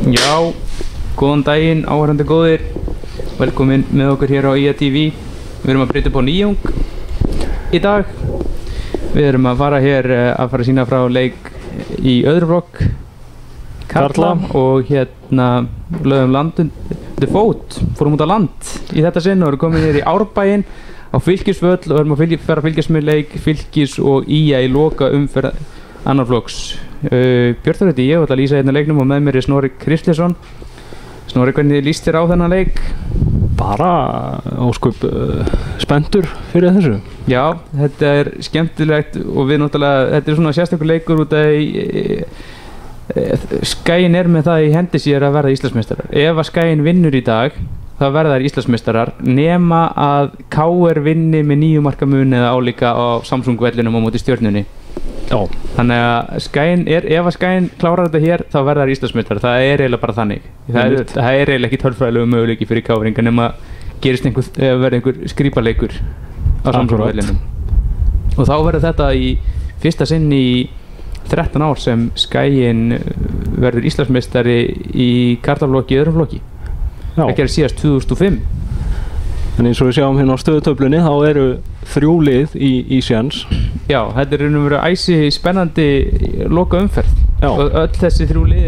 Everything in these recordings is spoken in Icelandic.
Já, góðan daginn, áhorfendur góðir. Velkomin með okkur hér á IA-TV. Við erum að breyta upp á nýjung í dag. Við erum að fara hér að sýna frá leik í öðru flokk karla og hérna lögum landun til fót, fórum út á land í þetta sinn og erum komin hér í Árbæinn á Fylkisvöll og erum að fara að fylgjast með leik Fylkis og IA í loka umferð annar flokks. Björn Þór heiti ég og ætla að lýsa hérna leiknum og með mér Snorri Kristleson. Snorri, hvernig líst þér á þennan leik? Bara ósköp spenntur fyrir þessu. Já, þetta er skemmtilegt og við náttúrulega, þetta er svona sérstakur leikur út af Skaginn er með það í hendi sér að verða Íslandsmeistarar. Ef að Skaginn vinnur í dag, þá verða þær Íslandsmeistarar nema að KR vinni með 9 marka mun eða álíka á Samsung vellinum á móti Stjörnunni. Já. Þannig að Skaginn ef að Skaginn klárar þetta hér, þá verða þær Íslandsmeistarar. Það er eiginlega bara þannig. Það er eiginlega ekki tölfræðilegu möguleiki fyrir KR-inga nema gerist verði einhver skrípaleikur á Samsung vellinum. Og þá verður þetta í fyrsta sinn í 13 ár sem Skaginn verður Íslandsmeistari í karlaflokki í öðrum flokki. Það gerði síðast 2005. En eins og við sjáum hérna á stöðutöflunni þá eru 3 lið í séns. Já, þetta er raun og veru æsi spennandi loka umferð. Já. Og öll þessi 3 lið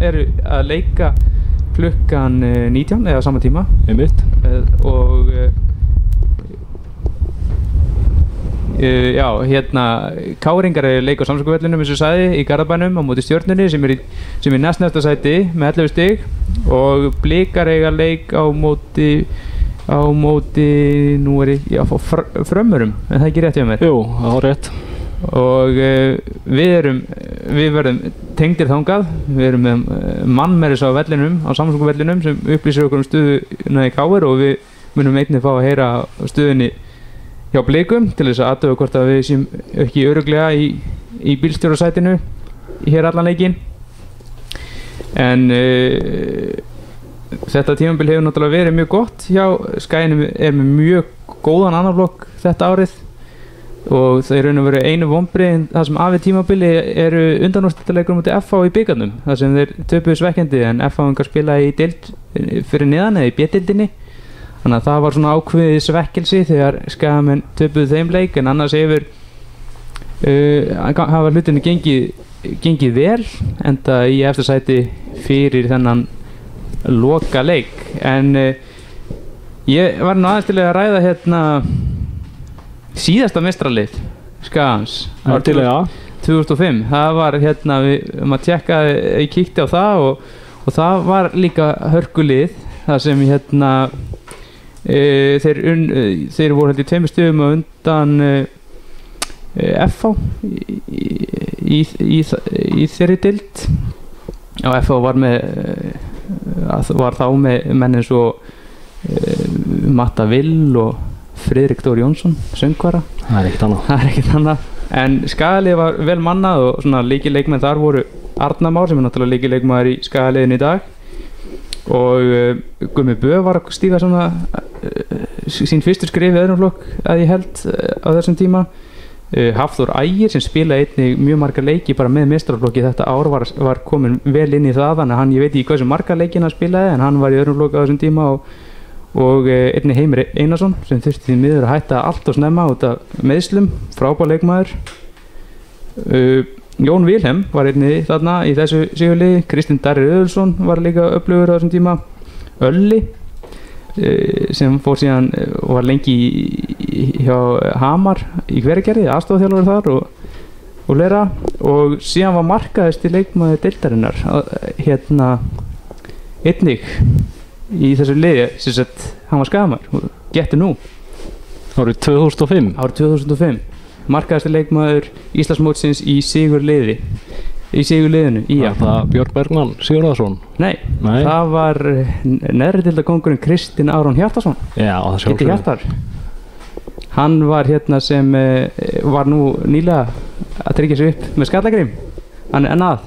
eru að leika klukkan 19 eða á sama tíma. Einmitt. Og já, hérna KR-ingar leika á Samsökuvellinum eins og sagði í Garðabænum á móti Stjörnunni sem er næstnefsta sæti með 11 stig og Blikar eiga leik á móti nú er ég að fá Frömmurum, en það er ekki rétt hjá mér. Jú, það var rétt. Og við verðum tengdir þangað. Við erum með mann með þess á vellinum, á Samsökuvellinum sem upplýsir okkur stöðuna í KR og við munum einnig fá að heyra stöðunni hjá Blikum til þess að athuga hvort að við séum ekki örugglega í bílstjórasætinu hér allan leikinn. En þetta tímabil hefur náttúrulega verið mjög gott hjá Skaginn er með mjög góðan annar flokk þetta árið og það er raun og veru einu vonbrigði það sem af tímabili eru undanúrslitaleikur mútið FH í bikarnum þar sem þeir töpuðu svekkjandi en FH-ingar spila í deild fyrir neðan eða í B-deildinni. Þannig að það var svona ákveðið svekkelsi þegar Skagamenn töpuðu þeim leik en annars hafa hlutinni gengið vel enda í eftir sæti fyrir þennan loka leik en ég var nú aðeins til að ræða hérna síðasta mestralið Skagans árið 2005. Það var hérna maður tjekkaði, ég kíkti á það og það var líka hörkulið það sem hérna þeir voru hérna í 2 stigum á undan FH í þeirri deild og FH var þá með menn eins og Matta Vill og Friðrik Dór Jónsson söngvara. Það er ekkert annað. En Skagalið var vel mannað og svona lykilleikmenn þar voru Arnar Már sem er náttúrulega lykilleikmaður í Skagaliðinu í dag og Gummi Bö var að stíga svona sín fyrstu skrif í öðrum flokk að ég held á þessum tíma. Hafþór Ægir sem spilaði einnig mjög marga leiki bara með meistaraflokki þetta ár var komin vel inn í það þannig að ég veit ekki hversu marga leikina spilaði en hann var í öðrum flokki á þessum tíma og einnig Heimir Einarsson sem þurfti því miður að hætta allt og snemma út af meiðslum, frábær leikmaður. Jón Vilhelm var einnig þarna í þessu sigurliði, Kristinn Darri Öðulsson var líka öflugur á þessum tíma, Ölli sem fór síðan og var lengi hjá Hamar í Hveragerði, aðstoðarþjálfari þar og leira og síðan var markaðist í leikmaður deildarinnar hérna einnig í þessu liði sem sagt hann var Skagamaður, Gettu nú árið 2005 markaðist í leikmaður Íslandsmótsins í sigurliðinu Var það Björn Bergmann Sigurðarsson? Nei, það var neðri deildakóngurinn Kristinn Aron Hjartarson. Já, það sjálfsögðu. Hjartar. Hann var hérna sem var nú nýlega að tryggja sig upp með skallagrím. Hann er ennað.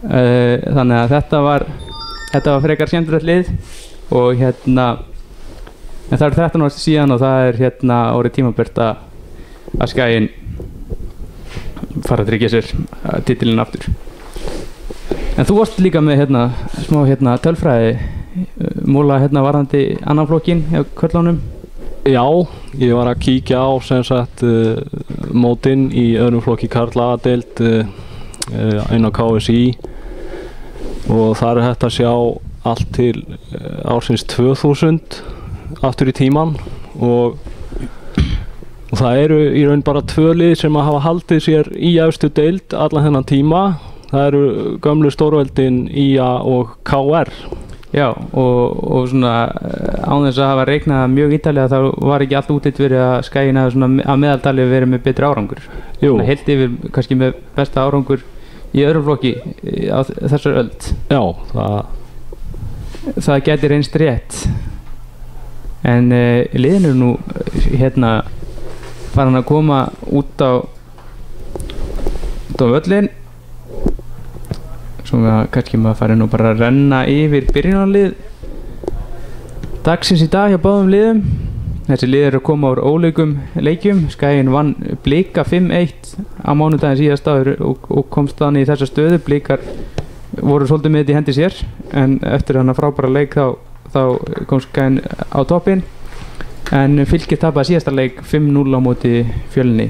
Þannig að þetta var frekar skemmtilegt lið og hérna en það er 13 ára síðan og það er hérna orðið tímabært að Skaginn fara að tryggja sér titilinn aftur. En þú varst líka með smá tölfræði múla varðandi annan flokkin hjá körlunum. Já, ég var að kíkja á sem sagt mótin í öðrum flokki karla A-deild inn á KSÍ og þar er hægt að sjá allt til ársins 2000 aftur í tíman og það eru í raun bara 2 lið sem að hafa haldið sér í efstu deild allan þennan tíma. Það eru gömlu stórveldin IA og KR. Já, og svona án þess að hafa reiknað mjög ítalega þá var ekki allt útlit fyrir að Skaginn hafi svona að meðaltali verið með betri árangur. Jú. Heilt yfir kannski með besta árangur í öðrum flokki á þessar öld. Já, það gæti reynst rétt. En liðin eru nú farin að koma út á völlinn. Svona kannski maður fari nú bara að renna yfir byrjunarlið dagsins í dag hjá báðum liðum. Þessi lið eru að koma úr ólíkum leikjum. Skaginn vann Blika 5-1 á mánudaginn síðast áður og komst þannig í þessa stöðu. Blikar voru svolítið með þetta í hendi sér en eftir þennan frábæra leik þá kom Skaginn á toppinn. En Fylkir tapaði síðasta leik 5-0 á móti Fjölni.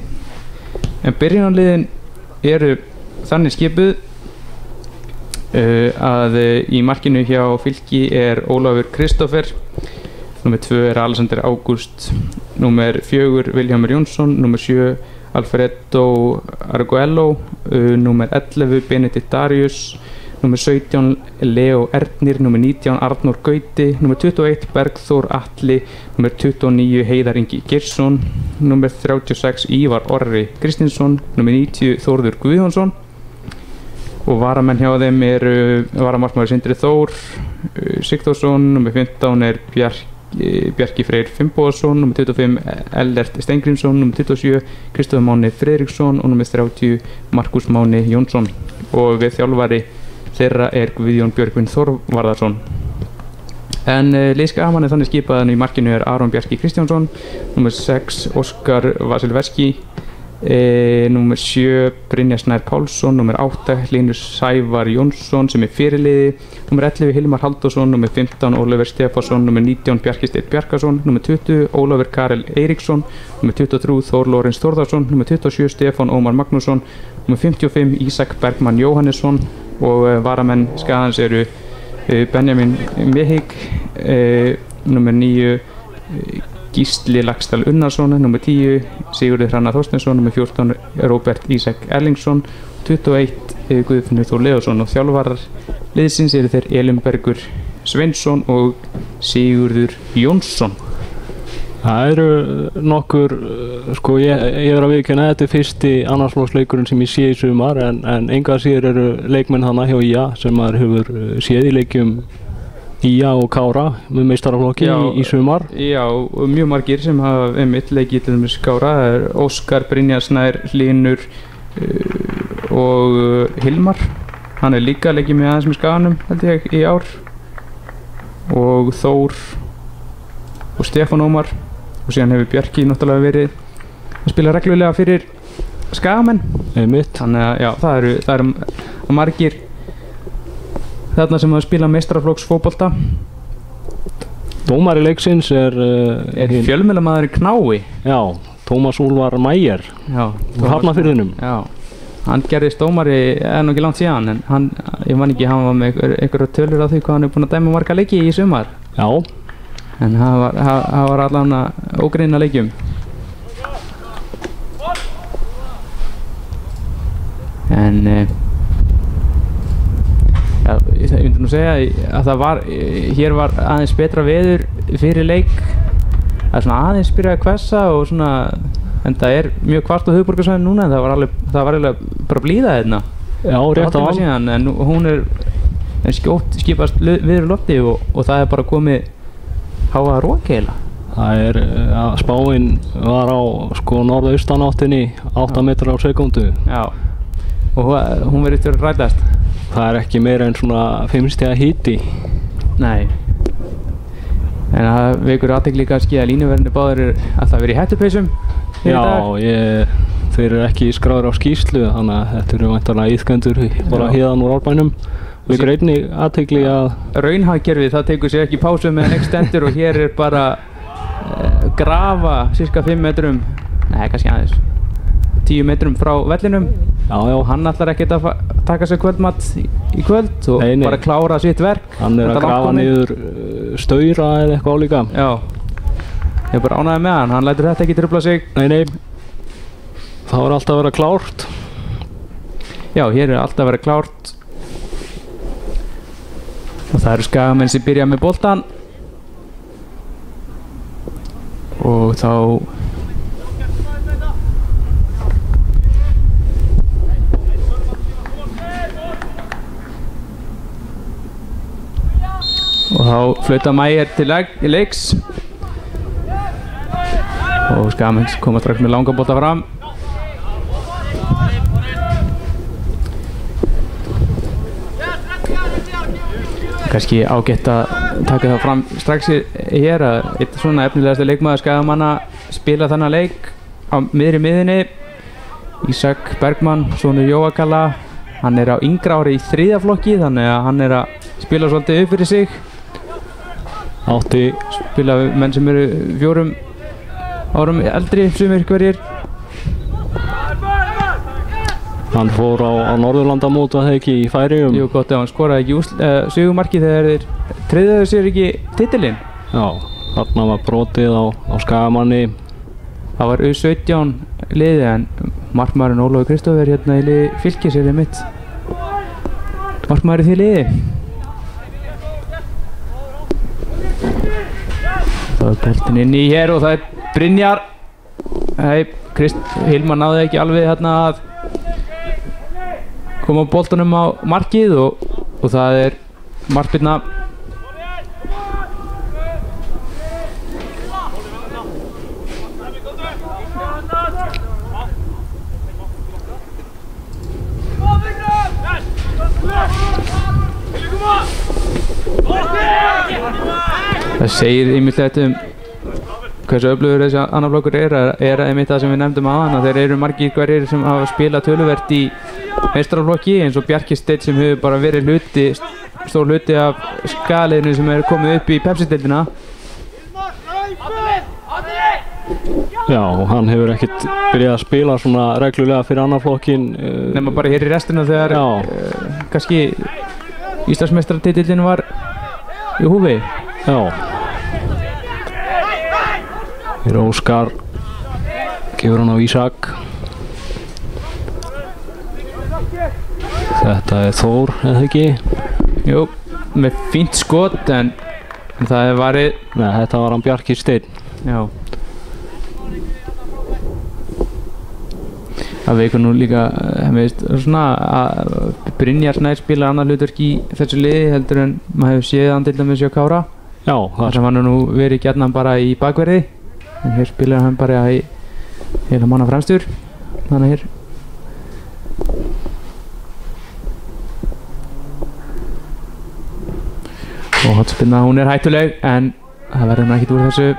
En byrjunarliðin eru þannig skipuð að í markinu hjá Fylki er Ólafur Kristófer, númer 2 er Alexander Ágúst, númer 4 Vilhjálmur Jónsson, númer 7 Alfredo Arguello, númer 11 Benedikt Darius, númer 17 Leo Ernir, númer 19 Arnór Gauti, númer 21 Bergþór Atli, númer 29 Heiðar Ingi Geirsson, númer 36 Ívar Orri Kristinsson, númer 90 Þórður Guðjónsson. Og varamenn hjá þeim eru varamarkmaður Sindri Þór Sigþórsson, númer 15 er Bjarki Freyr Finnbogason, númer 25 Ellert Steingrímsson, númer 27 Kristofur Máni Friðriksson og númer 30 Markus Máni Jónsson. Og þjálfari þeirra er Guðjón Björgvin Þorvarðarsson. En liðskaman er þannig skipaðan í markinu er Aron Bjarki Kristjánsson, númer 6 Óskar Vasilverski, númer 7 Brynjar Snær Pálsson, númer 8 Linus Sævar Jónsson sem er fyrirliði, númer 11 Hilmar Halldórsson, númer 15 Ólafur Stefánsson, númer 19 Bjarki Steinn Bjarkason, númer 20 Ólafur Karel Eiríksson, númer 23 Þór Lórens Þórðarsson, númer 27 Stefán Ómar Magnússon, númer 55 Ísak Bergmann Jóhannesson og varamenn Skagans eru Benjamin Mehig, númer 9 Gísli Laxdal Unnarsson, númer 10 Sigurður Hrannar Þorsteinsson, númer 14 Róbert Ísak Erlingsson, 21 Guðfinnur Þór Leósson og þjálfarar liðsins eru þeir Elín Bergur Sveinsson og Sigurður Jónsson. Það eru nokkur, sko ég er að viðurkenna þetta er fyrsti annarsflokksleikurinn sem ég sé í sumar en enga síður eru leikmenn hana hjá IA sem maður hefur séð í leikjum IA og Kára með meistaraflokki í sumar. Já, og mjög margir sem hafa einmitt leikið til dæmis Kára, það er Óskar, Brynjar Snær, Hlynur og Hilmar. Hann er líka leikið með aðeins með Skaganum held ég í ár. Og Þór og Stefán Ómar og síðan hefur Bjarki náttúrulega verið að spila reglulega fyrir Skagamenn. Einmitt. Þannig að já, það eru margir þarna sem að spila meistaraflokksfótbolta. Dómari leiksins er fjölmiðlamaður í Knái. Já, Tómas Úlfar Mæjer úr Hafnarfirðinum. Já, hann gerðist dómari nú ekki langt síðan en ég man ekki, hann var með einhverja tölur á því hvað hann er búinn að dæma marga leiki í sumar. Já. En það var allan að ógreina leikjum. En já, ég myndi nú segja að hér var aðeins betra veður fyrir leik. Það er svona aðeins byrjað að hvessa og svona, en það er mjög hvart á höfuðborgarsvæðinu núna en það var alveg bara blíða hérna. Já, rétt á hann. En hún er skjótt skipast viður lofti og það er bara komið háa roki eiginlega. Það er, spáin var á sko norðaustanáttinni 8 metrar á sekúndu. Já, og hún verið til að rætast. Það er ekki meira en svona 5 stiga hiti. Nei. En það vekur athygli kannski að línuverðinni báðir alltaf verið í hættupeysum í dag. Já, þeir eru ekki skráðir á skýrslu þannig að þetta eru væntanlega iðkendur bara héðan úr Árbænum Vekur einnig athygli að raunhagkerfið, það tekur sér ekki pásu meðan ekki stendur og hér er bara grafa cirka 5 metrum, nei kannski aðeins 10 metrum frá vellinum. Og hann ætlar ekkert að taka sér kvöldmatt í kvöld og bara klára sitt verk. Hann er að grafa niður staura eða eitthvað álíka. Já, ég er bara ánægður með hann lætur þetta ekki trufla sig. Nei, það var alltaf að vera klárt. Já, hér er alltaf að vera klárt. Og það eru Skagamenn sem byrja með boltan. Og þá flauta Mæger til leiks og Skagamenn koma strax með langa bolta fram. Kannski ágætt að taka það fram strax hér að eitt svona efnilegasta leikmaður Skagamanna spila þennan leik á miðri miðinni. Ísak Bergmann, sonur Jóakalla, hann er á yngra ári í 3. flokki þannig að hann er að spila svolítið upp fyrir sig. Átti spila menn sem eru 4 árum eldri sumir hverjir. Hann fór á Norðurlandamót að það ekki í Færeyjum. Jú, gott ef hann skoraði ekki sigurmarkið þegar þeir tryggðu sér ekki titilinn. Já, þarna var brotið á Skagamanni. Það var U17 liðið en markmaðurinn Ólafur Kristófer hérna í liði Fylkis er mitt. Markmaður í því liði. Það er boltinn inn í hér og það er Brynjar. Hilmar náði ekki alveg hérna að koma boltanum á markið og það er markbyrna. Það segir ýmislegt hversu öflugur þessi annar flokkur er einmitt það sem við nefndum aðan að þeir eru margir hverjir sem hafa spilað töluvert í meistaraflokki eins og Bjarki Steinn sem hefur bara verið stór hluti af skaliðinu sem er komið upp í Pepsi-deildina. Já, og hann hefur ekkert byrjað að spila svona reglulega fyrir annar flokkin. Nefna bara hér í restina þegar kannski Íslandsmeistaratitillinn var í húfi. Já. Hér Óskar gefur hann á Ísak. Þetta er Þór, eða ekki? Jú, með fínt skot en það hefur varið... Nei, þetta var hann Bjarki Steinn. Já. Það veikur nú líka, svona að Brynjar Snær spila annar hlutverk í þessu liði heldur en maður hefur séð hann til dæmis hjá Kára. Já. Þar sem hann nú verið gjarnan bara í bakverði. En hér spilar hann bara í heila manna fremstur. Þannig hér. Og hotspinna, hún er hættuleg en það verður hann ekkert úr þessu.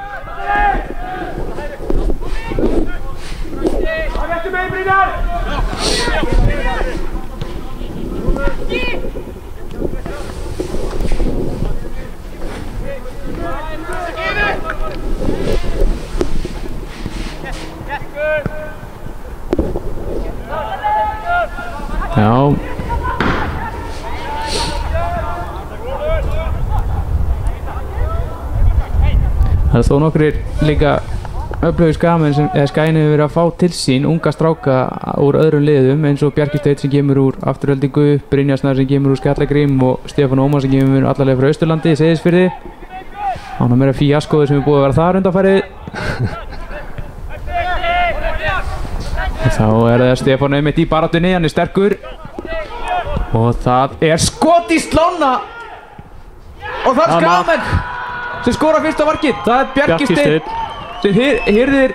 Já. Það er þó nokkrir líka öflugir Skagamenn sem Skaginn hefur verið að fá til sín unga stráka úr öðrum liðum eins og Bjarki Steinn sem kemur úr Afturöldingu, Brynjar Snær sem kemur úr Skallagrím og Stefán Ómar sem kemur allarlega frá Austurlandi, Seyðisfirði. Hann er meira fíaskoður sem er búið að vera þar undanfarið. Þá er það Stefán einmitt í baráttunni, hann er sterkur. Og það er skot í slána. Og það er Skagamenn sem skora fyrsta markið. Það er Bjarki Steinn sem hirðir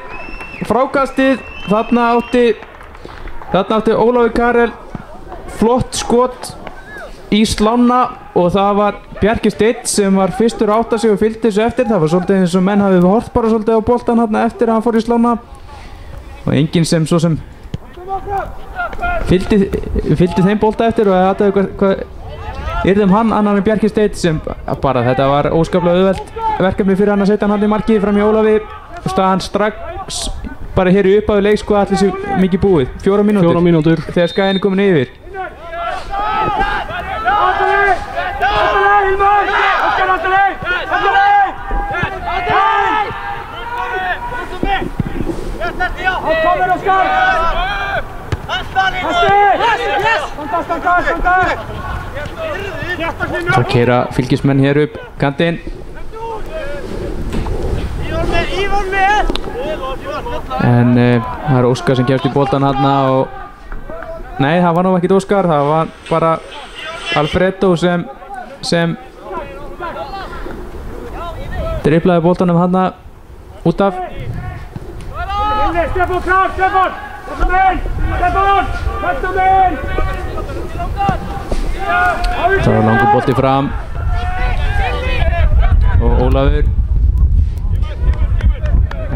frákastið. Þarna átti Ólafur Karel flott skot í slána og það var Bjarki Steinn sem var fyrstur að átta sig og fylgdi þessu eftir. Það var svolítið eins og menn hafði hort bara svolítið á boltan hérna eftir að hann fór í slána. Og enginn sem svo sem fylgdi þeim bolta eftir og það yrðum hann annar en Bjarki Steinn sem bara þetta var óskaplega auðvelt verkefni fyrir hann að setja hann í markið fram í Ólafi og staðan strax bara hér í uppáðu leik sko allir sér mikið búið 4 mínútur þegar Skaginn er komin yfir. Það keyra fylgismenn hér upp kantinn en það er Óskar sem kemst í boltan þarna og nei, það var nú ekkert Óskar, það var bara Alfredo sem dribblaði boltanum þarna út af. Það var langur bolti fram og Ólafur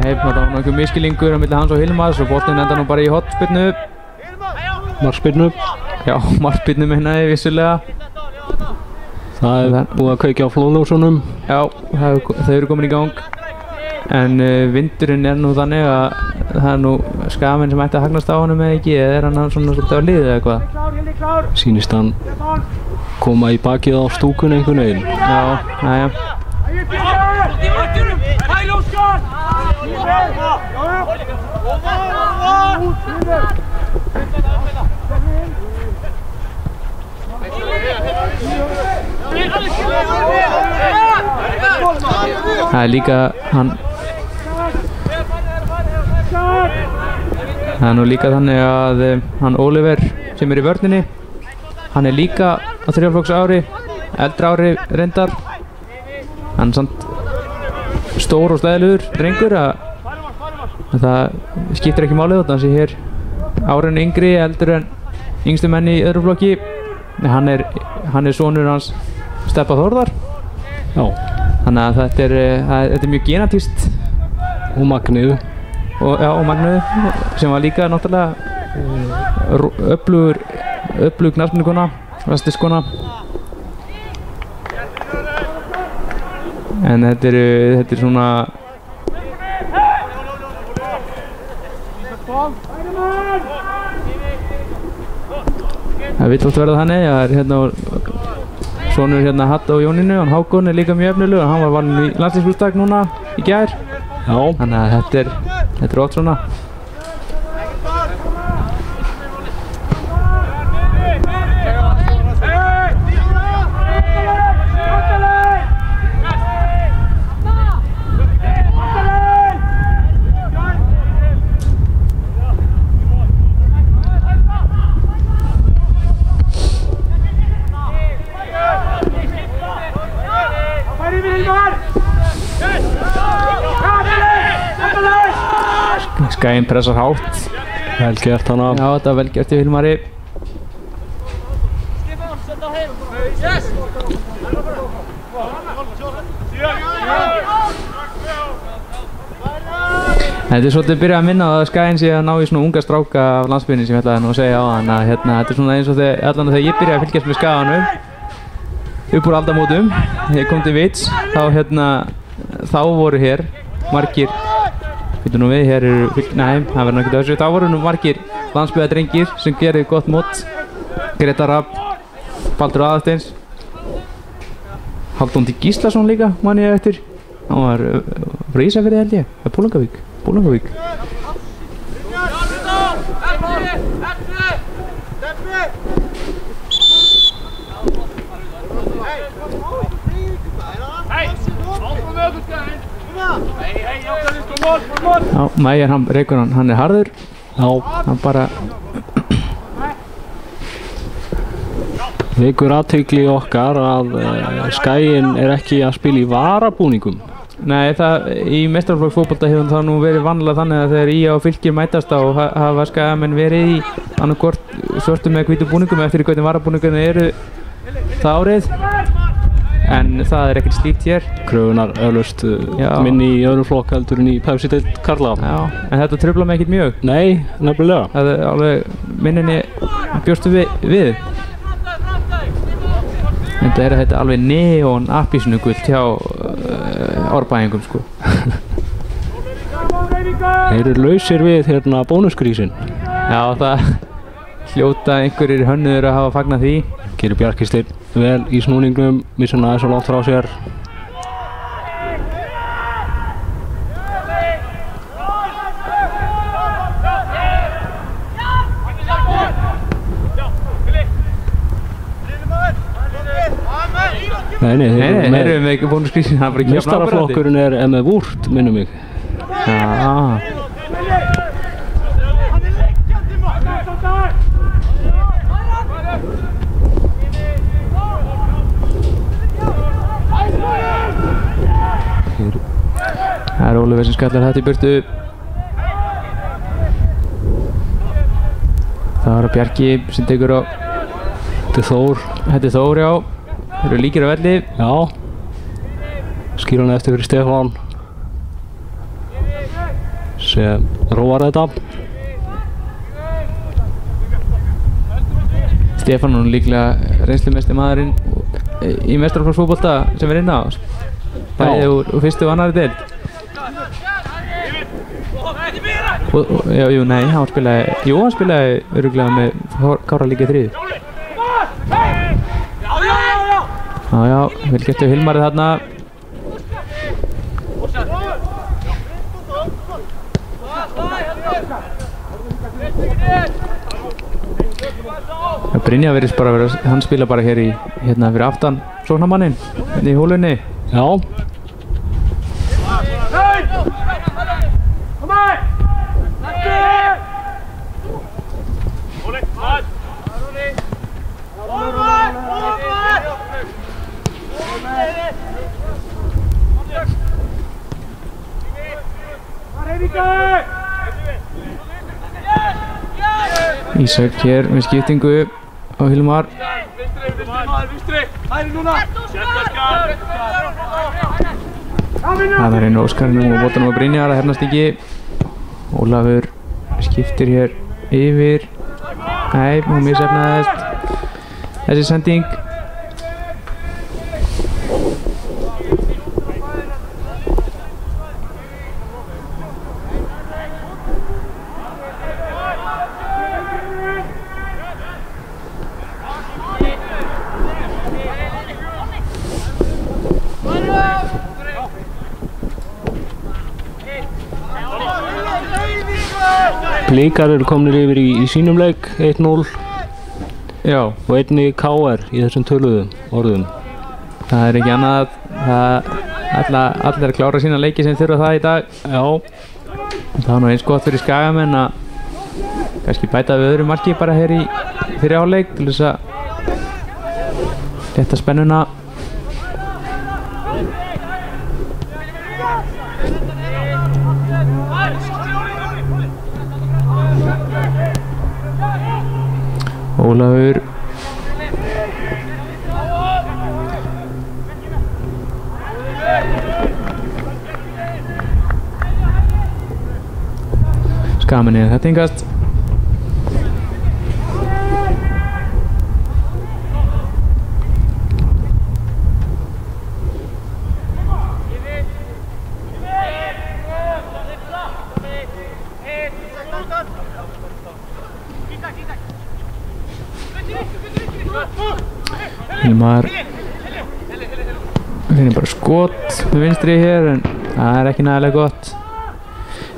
það var nokkuð miskilingur á milli hans og Hilmars og boltin enda nú bara í hotspyrnu. Markspyrnu? Já, markspyrnu meina ég vissulega. Það er búið að kveikja á flóðljósunum. Já, þau eru komin í gang en vindurinn er nú þannig að það er nú Skagamenn sem ætti að hagnast á honum eða ekki, eða er hann svona svolítið á liðið eða eitthvað? Sýnist hann koma í bakið á stúkun einhvern veginn. Já, næja. Það er líka það er nú líka þannig að hann Oliver sem er í vörninni hann er líka á 3. flokks ári eldra ári reyndar hann er samt stór og stæðilegur drengur að það skiptir ekki málið þannig að sé hér árinu yngri eldur en yngstu menn í öðrum flokki hann er sonur hans Steppa Þórðar. Já. Þannig að þetta er mjög genatískt og Magniðu og Magniðu sem var líka náttúrulega öflug knattspyrnukona, vesturskona en þetta er svona það vill oft verða þannig að hérna sonur hérna Hatta og Jónínu, hann Hákon er líka mjög efnilegur, hann var valinn í landsliðsflokksdag núna í gær. Já. Þannig að þetta er oft svona. Skaginn pressar hátt. Vel gert hana. Já, þetta var vel gert í Hilmari. Þetta er svolítið byrjað að minna að Skaginn sé að ná í svona unga stráka af landsbyggðinni sem ég ætlaði nú að segja á hann að þetta er svona eins og allan þegar ég byrjaði að fylgjast með Skaganum upp úr aldamótum, þegar ég kom til vits þá voru hér margir Býtu nú við, hér eru nei, það verður náttúrulega þessu. Þá voru nú margir landsbyggðardrengir sem gerði gott mót. Gretar Rapp, Baldur Aðarsteins, Halldór Gíslason líka, man ég eftir. Hann var frá Ísafirði held ég, Búlangavík. Já, Mæjar, hann reykur hann er harður. Já. Hann bara vekur athygli okkar að Skaginn er ekki að spila í varabúningum. Nei, í meistaraflokksfótbolta hefur það nú verið vanlega þannig að þegar IA og Fylkir mætast á hafa Skagamenn verið í annarkvort svörtu með hvítu búningum eftir hvernig varabúningarnir eru það árið. En það er ekkert slíkt hér. Kröfunar eflaust minni í öðrum flokk heldur en í Pepsi-deild karla. Já, en þetta truflar mig ekkert mjög. Nei, nefnilega. Það er alveg minninni bjóstu við. Þetta alveg neon appísnugult hjá Árbæingum sko. Þeir eru lausir við hérna bónusgrísin. Já, það hljóta einhverjir hönnuður að hafa fagnað því. Gerir Bjarki Steinn vel í snúningnum, missar hann aðeins svo langt frá sér. Nei, þeir eru með ekki bónusgrísin. Meistaraflokkurinn er með Wurt, minnum mig. Já. Það er Ólafur sem skallar þetta í burtu. Það var Bjarki sem tekur á. Þetta er Þór. Þetta er Þór, já. Þeir eru líkir á velli. Já. Skýr hann eftir fyrir Stefán sem róar þetta. Stefán er líklega reynslumesti maðurinn í meistaraflokksfótbolta sem er inn á. Bæði úr fyrstu og annarri deild. Hann spilaði örugglega með Kára líka þriður. Já, vel gert hjá Hilmarið þarna. Brynja virðist bara vera, hann spila bara hér í, hérna fyrir aftan sóknarmanninn, hérna í hólunni. Já. Ísak hér með skiptingu á Hilmar. Það er einu Óskarinn og boltanum á Brynjar að hernast ekki. Ólafur skiptir hér yfir. Nei, hún misefnaðist þessi sending. Blikar eru komnir yfir í sínum leik 1-0. Já. Og einnig KR í þessum töluðum orðum. Það er ekki annað að allir að klára sína leiki sem þurfa það í dag. Já. Það var nú eins gott fyrir Skagamenn að kannski bæta við öðru marki bara hér í fyrir hálfleik til þess að létta spennuna. Ólafur Skagamenn er þetta yngast. Hilmar finnir bara skot með vinstri hér en það er ekki nægilega gott.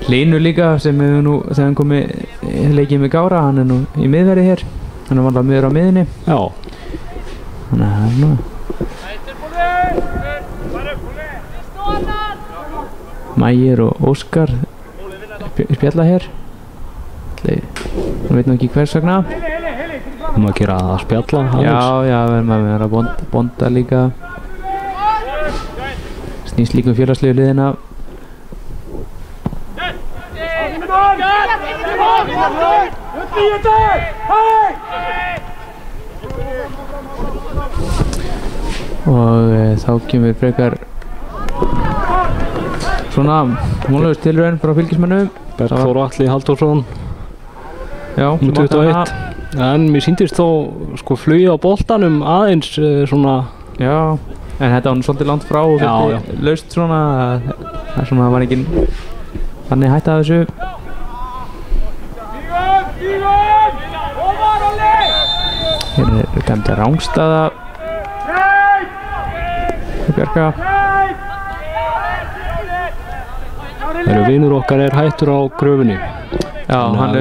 Hlynur líka sem hefur nú þegar hann komið leikið með Gára, hann er nú í miðverði hér, hann er vanlega miður á miðinni. Já. Þannig að það er nú Mægir og Óskar spjalla hér. Hann veit nú ekki hvers vegna. Að gera að spjalla. Já, við erum að vera að bonda líka. Snýst líka félagslegu hliðina. Og þá kemur frekar svona mólaust tilraun frá fylgismönnum. Bergþór Atli Halldórsson. Já, 21. En mér sýndist þó sko flugið á boltanum aðeins svona Já, en þetta var nú svolítið langt frá og þetta laust svona. Það er svona, það var engin þannig hætta af þessu. Hér er dæmd rángstaða. Bjarka. Vinur okkar er hættur á gröfinni. Já, hann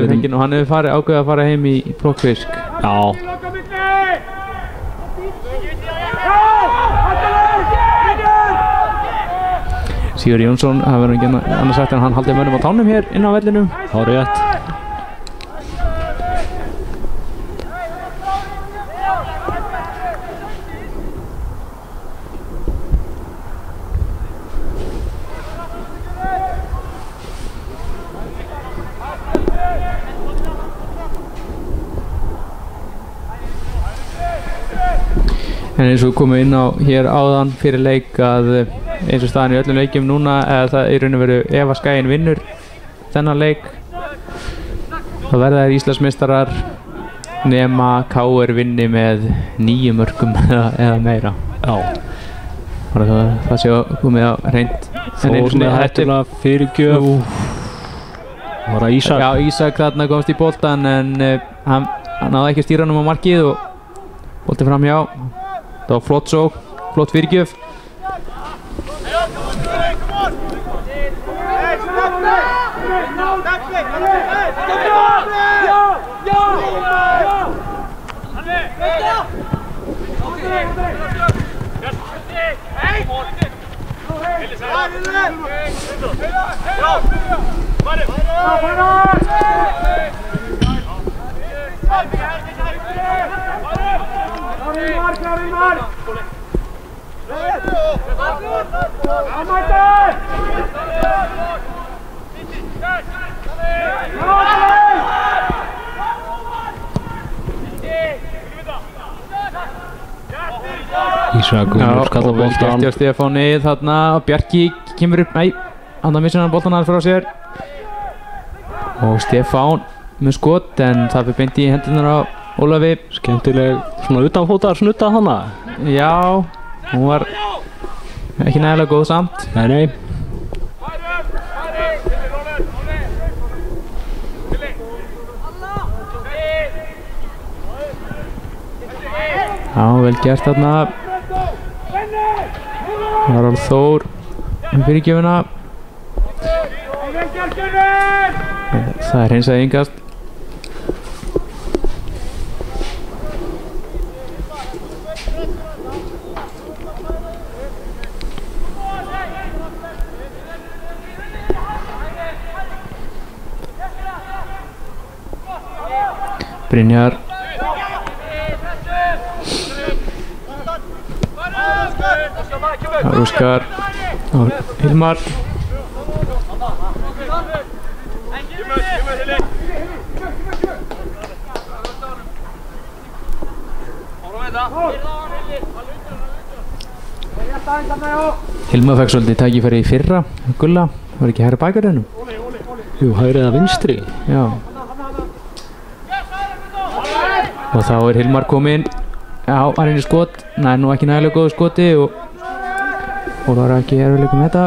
hefur ákveðið að fara heim í plokkfisk. Já. Sigur Jónsson, það verður ekki annars sagt en hann haldið mönnum á tánum hér inn á vellinum. Það er rétt. En eins og komum inn á hér áðan fyrir leik að eins og staðan í öllum leikjum núna eða það í raun og veru ef að Skaginn vinnur þennan leik þá verða þær Íslandsmeistarar nema KR vinni með 9 mörkum eða meira. Já. Það sé komið á hreint. Þór með hættulega fyrirgjöf. Var það Ísak? Já, Ísak þarna komst í boltan en hann náði ekki að stýra hann á markið og bolti fram hjá. Það var flott sók, flott fyrirgjöf. Ísak skalla boltan. Já, Stefáni þarna, Bjarki kemur upp, nei, hann missir hann boltan frá sér. Og Stefán með skot en það fyrir beint í hendunar á Ólafi. Skemmtileg svona utanfótar snutta hana. Já, hún var ekki nægilega góð samt. Nei. Já, vel gert þarna. Harald Þór fyrirgjöfuna. Það er hreinsað yngast. Brynjar. Óskar og Hilmar. Hilmar fekk svolítið tækifæri í fyrra, Gulla, var ekki hægri bakar hennum? Jú, hægri eða vinstri. Já. Og þá er Hilmar kominn, já, hann er inn í skot, það er nú ekki nægilega góð skoti og það er ekki erfiðleikum með þetta.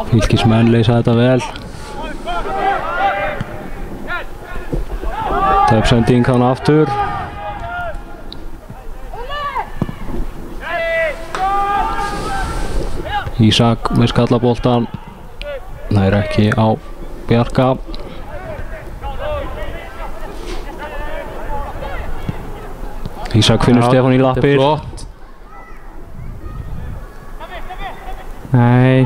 Fylkismenn leysa þetta vel. Töpsending hann aftur. Ísak með skallaboltan. Nær ekki á Bjarka. Ísak finnur Stefán í lappir. Nei,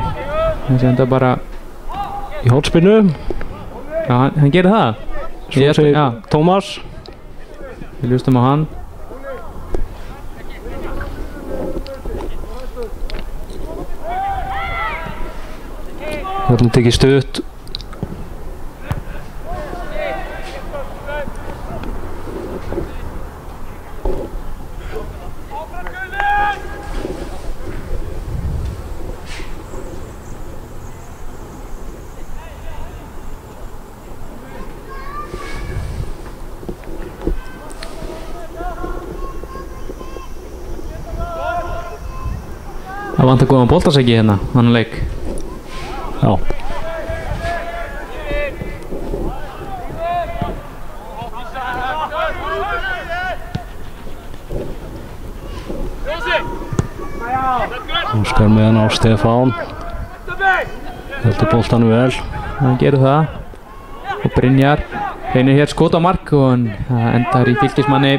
þessi enda bara í hornspyrnu. Já, hann gerir það. Svo segir Tómas. Við hlustum á hann. Þarna tekið stutt. Það vantar góðan boltasæki hérna, annan leik. Já. Óskar með hann á Stefán. Heldur boltanum vel. Hann gerir það. Og Brynjar reynir hér skot á mark og hann endar í Fylkismanni.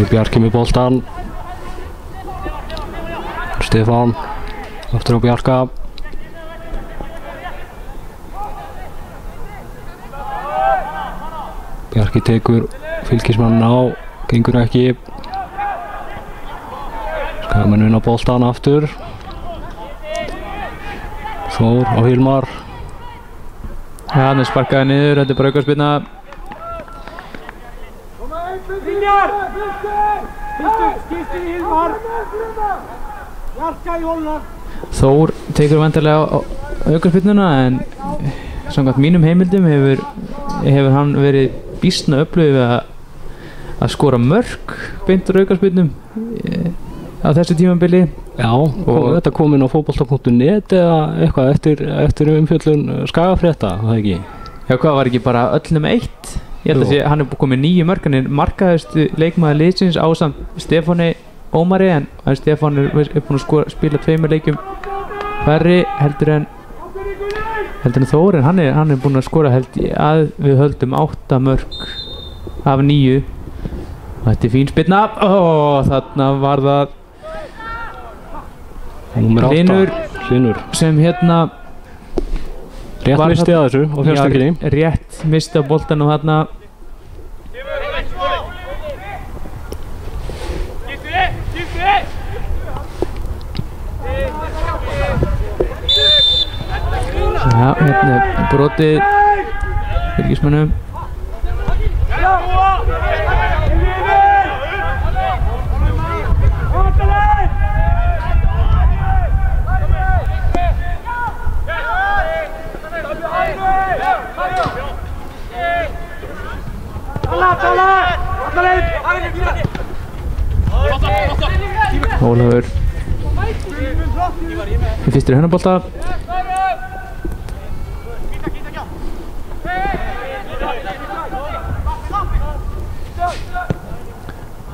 Bjarki með boltan. Stefán aftur á Bjarka. Bjarki tekur Fylkismann á, gengur ekki. Skagamenn vinna boltan aftur. Þór á Hilmar. Já, hann sparkaði niður, þetta bara aukaspyrna. Þór tekur vantarlega á aukaspyrnuna en samkvæmt mínum heimildum hefur hann verið býsna öflugir við að skora mörk beint úr aukaspyrnum á þessu tímabili. Já, og þetta kom inn á fótbolta.net eða eitthvað eftir umfjöllun Skagafrétta, það ekki? Já, hvað var ekki bara öll nema eitt? Ég held að sé, hann er komið 9 mörk, hann er markaðustu leikmaður liðsins ásamt Stefáni Ómari en Stefán er búinn að spila 2 leikjum færri heldur en Þór en hann er búinn að skora held að við höldum 8 mörk af 9 og þetta er fín spyrna og þarna var það Hlynur sem hérna rétt misti að þessu á fjárstönginni. Rétt misti á boltanum þarna. Já, hérna er brotið Fylkismönnum. Ólafur í fyrstur hennabolta.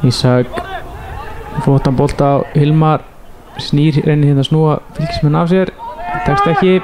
Ísak flottan bolta á Hilmar, snýr reynir hérna að snúa Fylkismenn af sér, tekst ekki.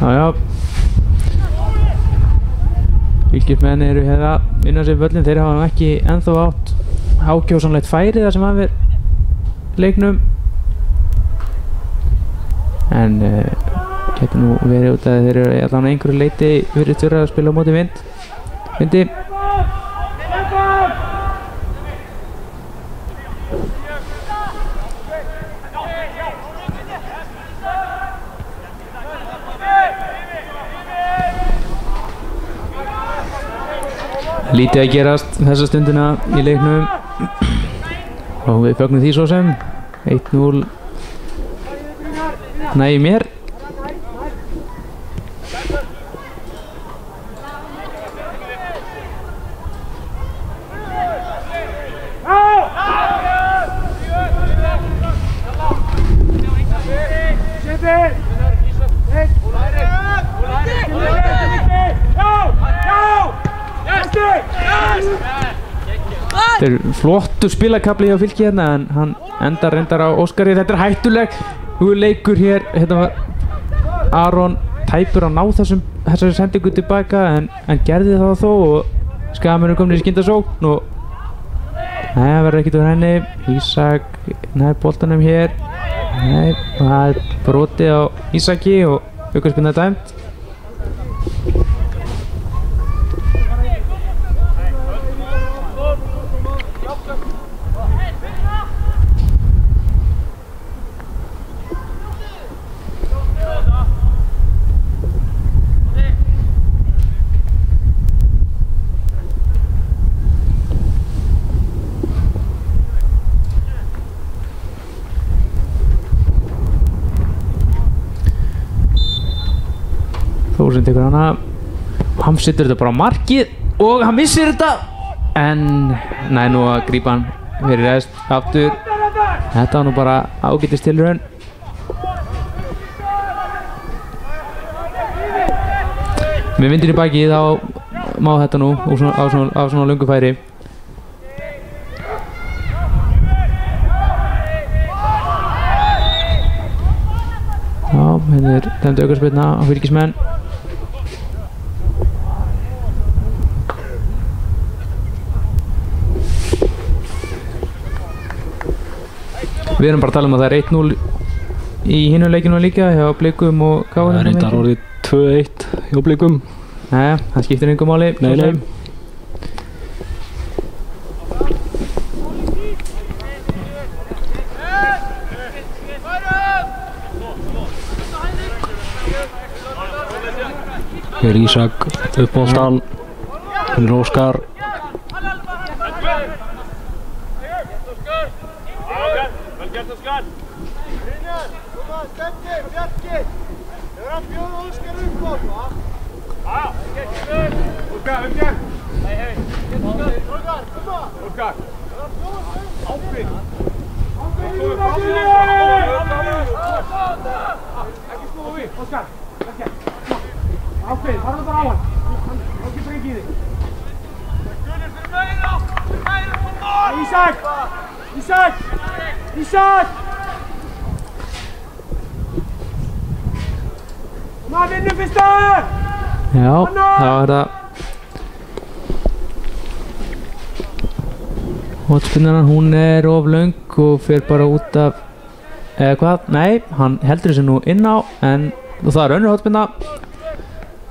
Já, Fylkismenn eru hérna að vinna sér völlin, þeir hafa ekki ennþá átt ákjósanlegt færi þar sem hafa verið leiknum en getur nú verið út að þeir eru allan einhverju leiti verið stjórn að spila á móti vindi. Lítið að gerast þessa stundina í leiknum og við fögnum því svo sem 1-0 nægir mér. Þetta er flottur spilakafli hjá Fylki hérna en hann endar reyndar á Óskari. Þetta er hættuleg leikur hér. Hérna var Aron tæpur að ná þessari sendingu tilbaka en gerði það þó og Skagamennir komin í skyndasókn og nei, það verður ekkert úr henni. Ísak nær boltanum hér. Nei, það er brotið á Ísaki og aukaspyrna dæmt. Þórsson tekur hana, hann setur þetta bara á markið og hann missir þetta en næ nú að grípa hann fyrir rest aftur. Þetta var nú bara ágætis tilraun. Með vindin í baki þá má þetta nú á svona löngu færi. Já, hérna er dæmd aukaspyrna á Fylkismenn. Við erum bara að tala um að það er 1-0 í hinu leikinu líka hjá Blikum og KR. Það er reyndar orðið 2-1 hjá Blikum. Nei, það skiptir engu máli. Nei. Hér er Ísak upp boltan. Hér er Óskar. Ísak! Maður vinnur fyrstu! Já, það var það. Hotspinnan, hún er of löng og fer bara út af eða hvað? Nei, hann heldur þessu nú inn á en það er önnur hotspinna.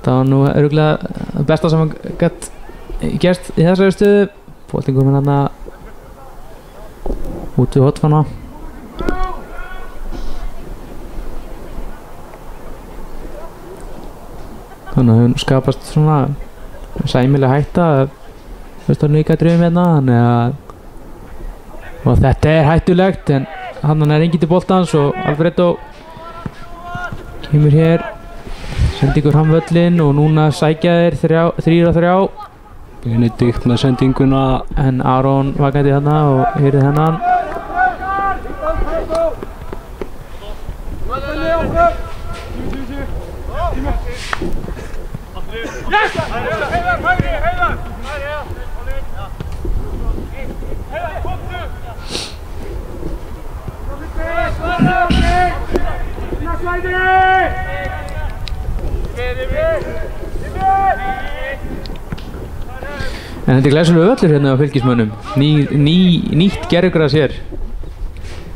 Það var nú örugglega besta sem hann gætt gert í þessari stöðu. Boltinn kominn þarna út við hotfanna. Þannig að hún skapast svona sæmilega hætta fyrst var líka drifum hérna þannig að og þetta er hættulegt en hann er enginn til boltans og Alfredo kemur hér sendingur fram völlinn og núna sækja þeir 3-3. Benedikt með sendinguna en Aron vakandi þarna og heyrið hennan. En þetta er glæsilegur völlur hérna á Fylkismönnum. Nýtt gervigras hér.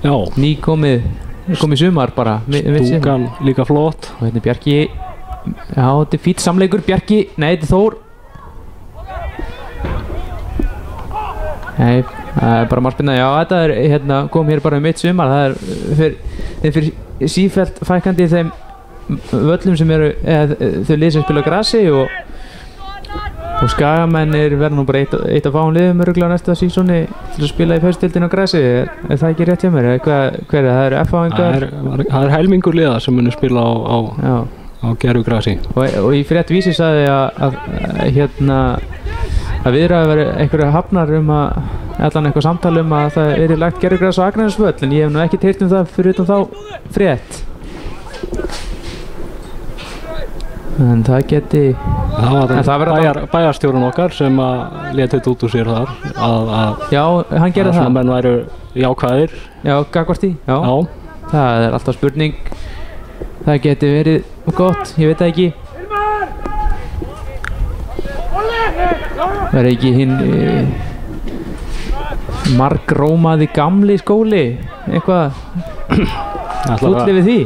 Já. Ný komið sumar bara. Stúkan líka flott. Og hérna er Bjarki. Já, þetta er fýtt samleikur. Bjarki, nei þetta er Þór. Nei, það er bara margspinna. Já, þetta er hérna kom hér bara mitt sumar. Það er fyrir sífellt fækkandi þeim völlum sem eru þau lið sem spila á grasi og Og Skagamennir verða nú bara eitt af fáum liðum örugglega næsta sísoni til að spila í Paustdeildinni á grasi. Er það ekki rétt hjá mér? Hver er það? Það eru F-áingar? Það er helmingur liða sem munu spila á gerfugrasi. Og í frétt Vísi sagði að viðræður verið einhverja hafnar allan eitthvað samtal að það er lagt gerfugras á Akranesvöll, en ég hef nú ekkert heyrt það fyrir utan þá frétt. En það geti... Það var bæjarstjórinn okkar sem lét þetta út úr sér þar Já, hann gerði það. Svona menn væru jákvæðir. Já, gagnvart því. Já. Það er alltaf spurning. Það geti verið gott, ég veit það ekki. Það er ekki hinn margrómaði gamli skóli eitthvað fullið við því.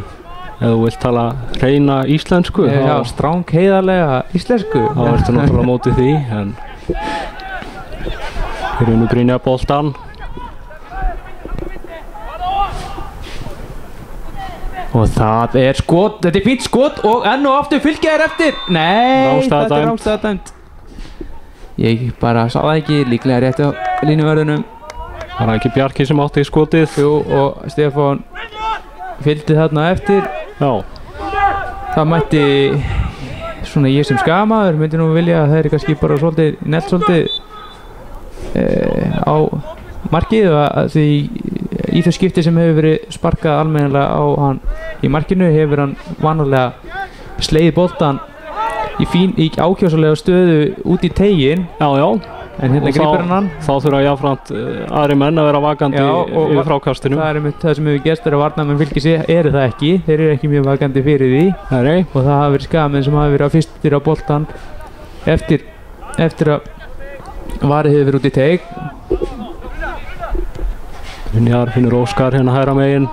Ef þú vilt tala hreina íslensku, já, stráng heiðarlega íslensku, þá ertu náttúrulega á móti því, en hér nú Brynja boltan. Og það er skot, þetta er fínt skot og enn og aftur Fylkir er eftir. Nei, þetta er rangstæða dæmt. Ég bara sá það ekki, líklega rétt á línuvörðunum. Það var ekki Bjarki sem átti í skotið. Jú, og Stefán fylgdi þarna eftir. Já. Það mætti svona ég sem skamaður myndi nú vilja að það er kannski bara svolítið á markið, því í þau skipti sem hefur verið sparkað almennilega á hann í markinu hefur hann vanalega slegið boltan í ákjósalega stöðu út í teiginn. Já. En hérna gripur hann. Þá þurfa jáfnframt aðri menn að vera vakandi yfir frákastinu. Það er það sem hefur gerst að varnarmenn Fylkis eru það ekki. Þeir eru ekki mjög vakandi fyrir því. Nei. Og það hafa verið Skagamenn sem hafa verið fyrstir á boltan eftir að varið hefur verið út í teig. Brynjar finnur Óskar hérna hægra megin.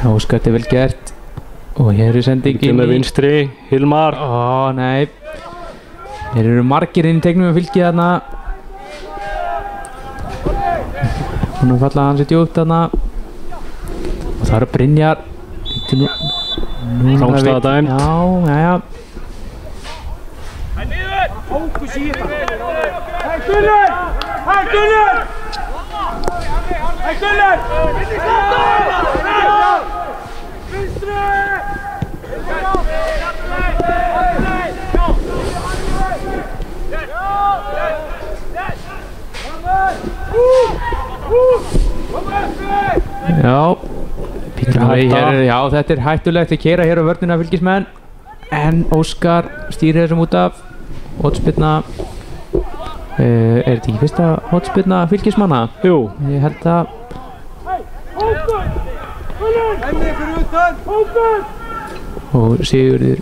Óskar, þetta er vel gert. Og hér er sendingin með vinstri, Hilmar. Nei. Þeir eru margir inn í tegnum með Fylki þarna. Hún fallaði hann sér djúpt þarna. Og það eru Brynjar. Rangstæða dæmt. Já. Fókus í þetta. Hei Gunnar! Vinstri! Já, þetta er hættulegt að keyra hér á vörnina Fylkismenn, en Óskar stýrir þessum út af. Hornspyrna, er þetta ekki fyrsta hornspyrna Fylkismanna? Jú. Ég held að og Sigurður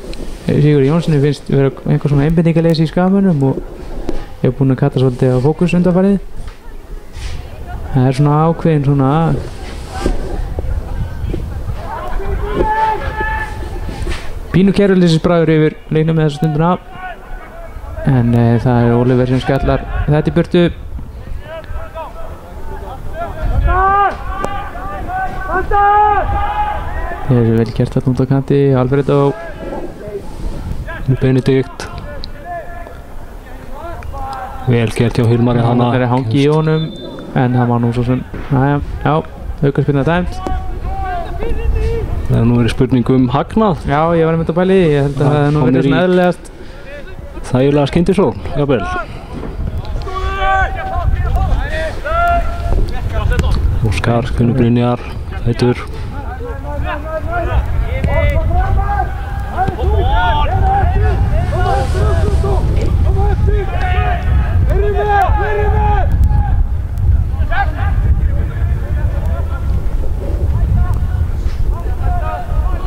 Jónssoni finnst vera einhver svona einbendingarleysi í Skagamönnum og hefur búinn að kalla svolítið á fókus undanfarið. Það er svona ákveðin svona pínu kerfisbragur yfir leiknum með þessa stunduna, en það er Oliver sem skallar þetta í burtu. Það er vel gert þarna út á kanti, Alfredo. Benedikt. Vel gert hjá Hilmari hana. Það er hangi í honum, en það var nú svo sem, já, aukaspyrna dæmt. Það er nú verið spurning hagnað. Já, ég var einmitt að pæla í því, ég held að það er nú verið svona eðlilegast. Þægilega skyndisókn, jafnvel. Óskar, Gunnar Brynjar, Heitur.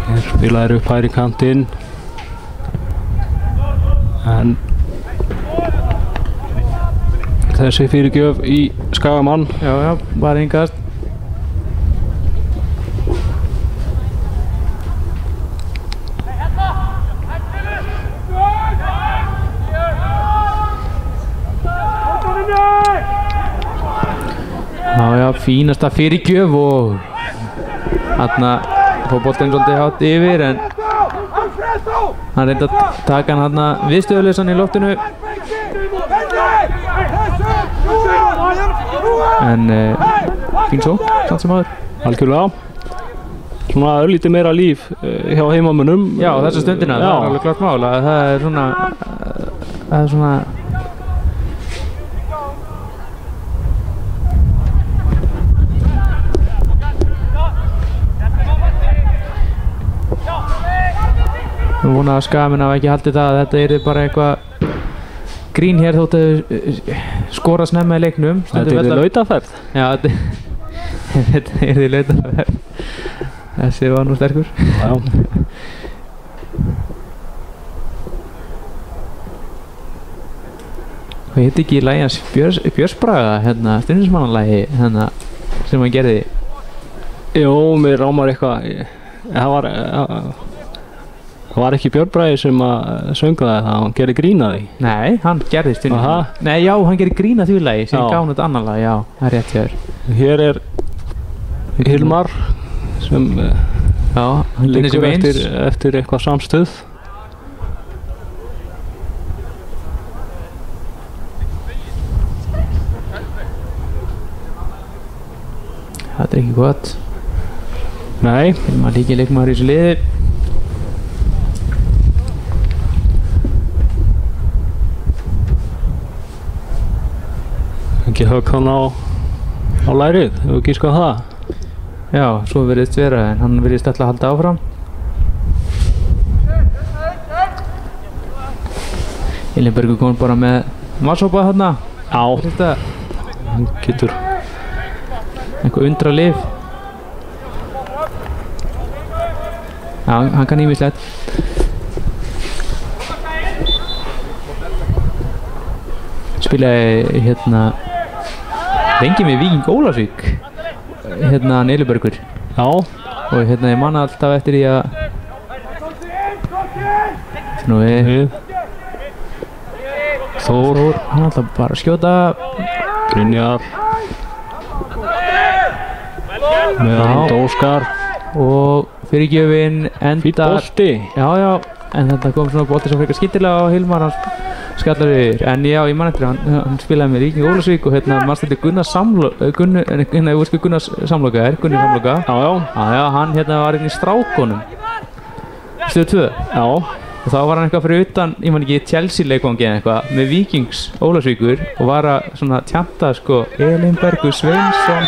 Hér spilaður upp hægri kantinn, en þessi fyrirgjöf í Skagamann. Já, bara yngast. Já, fínasta fyrirgjöf og þarna fór boltinn svolítið hátt yfir, en Hann reyndi að taka hann þarna viðstöðuleysan í loftinu. En fín svo, samt sem áður. Algjörlega. Svona örlítið meira líf hjá heimamönnum. Já, þessa stundina, það er alveg klart mál að það er svona Ég vona að Skamin hafa ekki haldið það að þetta yrði bara eitthvað grín hér þótt að skora snemma í leiknum. Þetta yrði lautaferð. Já, þetta yrði lautaferð. Þessi var nú sterkur. Já. Hvað hitt ekki í lagi hans Björnsbraga, hérna, stundismannalagi, hérna, sem hann gerði? Jó, mér rámar eitthvað, það var ekki Björn Bragi sem að sönga það, hann gerði grín að því. Nei, hann gerði stundismann. Nei, já, hann gerði grín að því lagi, sem gaf hann þetta annan lag, já, það er rétt hjá þér. Hér er Hilmar sem liggur eftir eitthvað samstuð. Þetta er ekki gott. Nei. Hilmar líki leikmaður í þessu liði. Ekki högg hann á lærið, hefur ekki skað það? Já, svo virðist vera, en hann virðist alltaf að halda áfram. Elínbergur kom bara með vatnsópa þarna. Já. Þetta hann getur eitthvað undra lyf. Já, hann kann ýmislegt. Spilaði hérna lengi með Víking Ólafsvík, hérna Elínbergur. Já. Og hérna ég man alltaf eftir því að nú við Þór, hann alltaf bara að skjóta. Brynjar með Óskar og fyrirgjöfin endar. Fýtt bolti. Já, já, en þetta kom svona bolti sem frekar skyndilega á Hilmar, hann skallar yfir. En já, ég man eftir hann spilaði með Víking Ólafsvík og hérna mannst þetta Gunnar Samloka, Gunnars Samloka er, Gunni Samloka. Já, já. Já, hann hérna var inn í Strákonum, stöð 2. Já. Og þá var hann eitthvað fyrir utan, ég man ekki, Chelsea leikvangi eða eitthvað, með Víkings Ólafsvíkur og var að svona tjanta sko Elínbergur Sveinsson.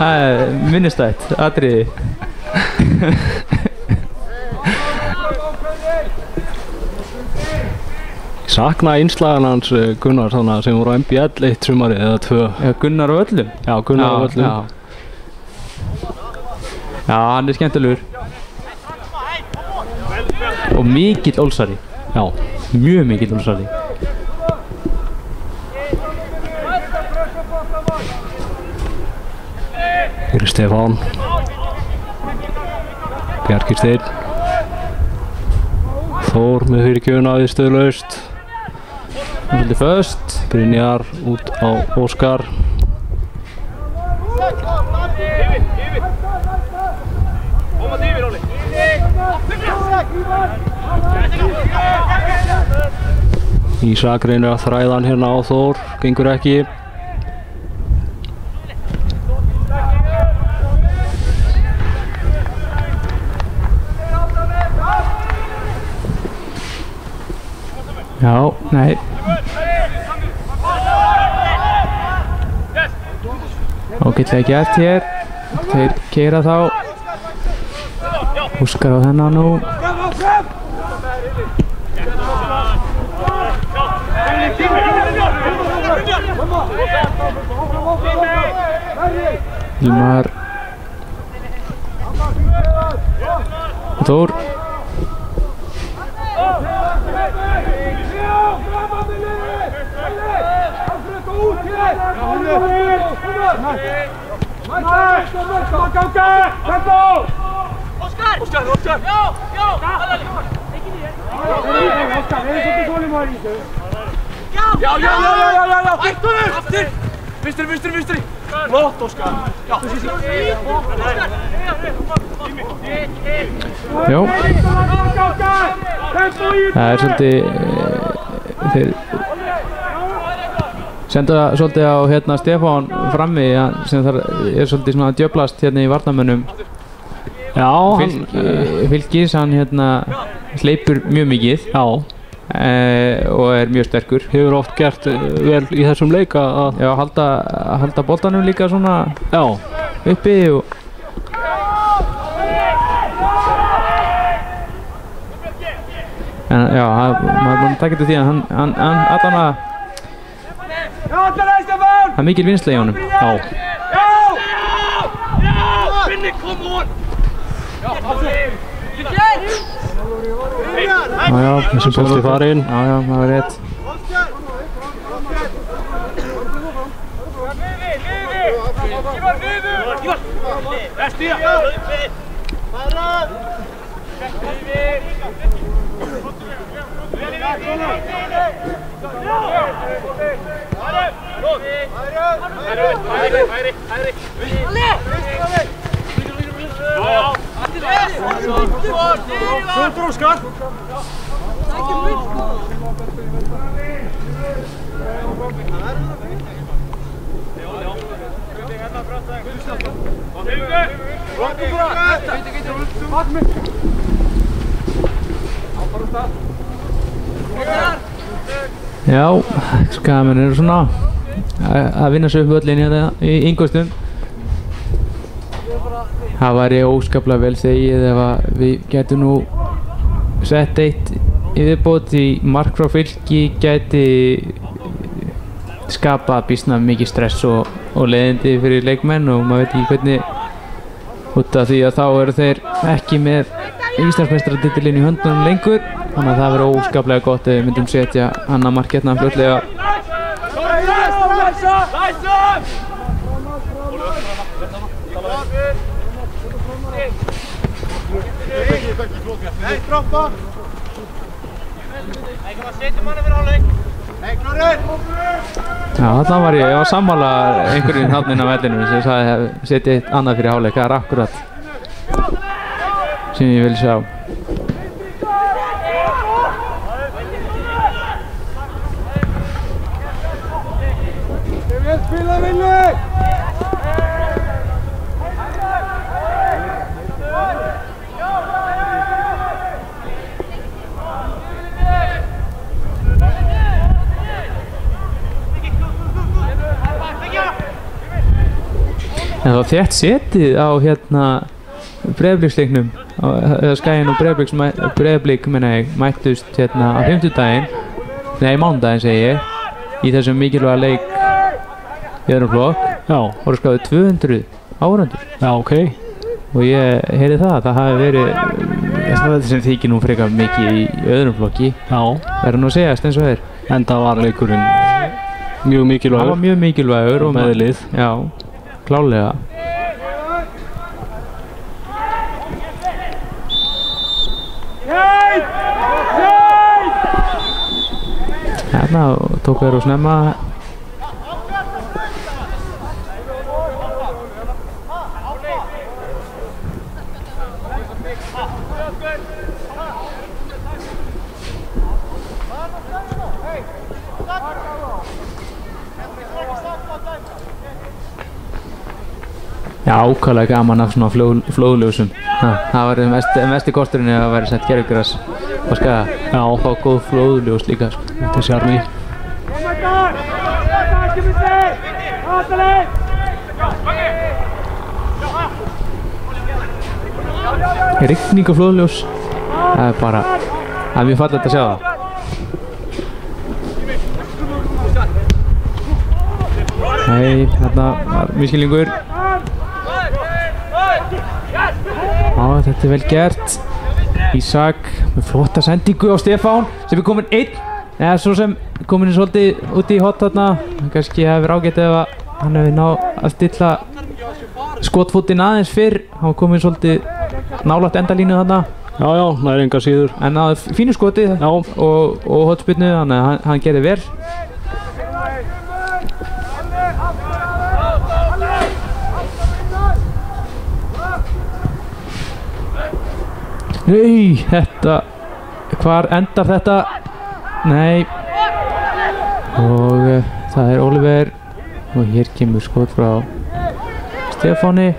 Það er minnistætt, atriði. Sakna innslagan hans Gunnar þarna sem voru á MBL 1 sumarið eða 2. Já, Gunnar á Völlum. Já, Gunnar á Völlum. Já, hann er skemmtilegur. Og mikill Ólsari. Já. Mjög mikill Ólsari. Hér er Stefán. Bjarki Steinn. Þór með fyrirgjöfuna viðstöðulaust. Hann svolítið föst. Brynjar út á Óskar. Ísak reynir að þræða hann hérna á Þór, gengur ekki. Já, nei. Ágætlega gert hér. Þeir keyra þá. Óskar á þennan nú. Hilmar Þór. Vinstri! Flott, Óskar! Já! Já. Það svolítið þeir senda svolítið á hérna Stefán frammi sem þar svolítið svona að djöflast hérna í varnarmönnum. Já, Fylkis hann hérna hleypur mjög mikið. Já. Og mjög sterkur. Hefur oft gert vel í þessum leik að halda boltanum líka svona uppi og en já, maður búinn að taka þetta því að hann allan að það er mikil vinnsla í honum. Já, þessi bolti farinn. Já, það var rétt. Já, skamenn eru svona að vinna sig upp völlin hérna í Ingolstum. Það væri óskaplega vel þegið ef við gætum nú sett eitt í viðbót í mark frá Fylki gæti skapað býsna mikið stress og leiðindi fyrir leikmenn og maður veit ekki hvernig út af því að þá eru þeir ekki með Íslandsmeistaratitilinn í höndunum lengur, þannig að það verður óskaplega gott ef við myndum setja annað mark hérna fljótlega. Já, þarna var ég var sammála einhverjum þarna inn á vellinu sem sagði að setja eitt annað fyrir hálfleik. Það er akkurat sem ég vil sjá. En það var þétt setið á hérna Breiðabliksleiknum eða Skaginn og Breiðablik mættust hérna á fimmtudaginn, nei mánudaginn segi ég, í þessum mikilvæga leik í öðrum flokk. Já. Voru skráðið 200 áhorfendur. Já, ok. Og ég heyri það hafi verið það sem þykir nú frekar mikið í öðrum flokki. Já. Verður nú að segjast eins og þeir. En það var leikurinn mjög mikilvægur. Það var mjög mikilvægur og meðlið. Já, klálega. Hérna tók þér og snemma. Já, ákvæmlega gaman af svona flóðljósum. Það var mesti kosturinn ef það væri sett gervigras á Skaga. Já, og fá góð flóðljós líka. Þetta er sjarmi. Rigning og flóðljós. Það er bara, það er mjög fallegt að sjá það. Nei, þarna var misskilningur. Já, þetta er vel gert. Ísak með flotta sendingu á Stefán sem er komin einn, eða svo sem komin svolítið út í hot þarna. Kannski hefur ágætt ef hann hefði náð að stilla skotfútinn aðeins fyrr. Hann var komin svolítið nálægt endalínu þarna. Já, það er enga síður. En náði fínu skoti og hotspyrnu, þannig að hann gerði vel. Nei, þetta hvar endar þetta? Nei. Og það er Oliver og hér kemur skot frá Stefáni.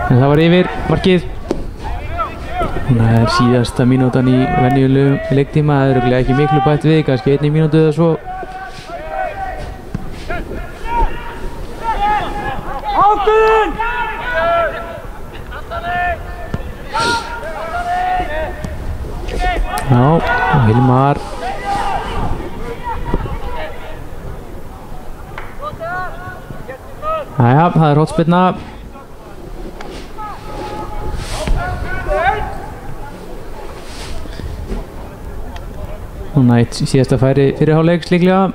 En það var yfir markið. Það er síðasta mínútan í venjulegum leiktíma. Það er örugglega ekki miklu bætt við, kannski 1 mínútu eða svo. Ákveðin! Já, Hilmar. Jæja, það er hornspyrna. Núna eitt síðasta færi fyrir hálfleiks líklega.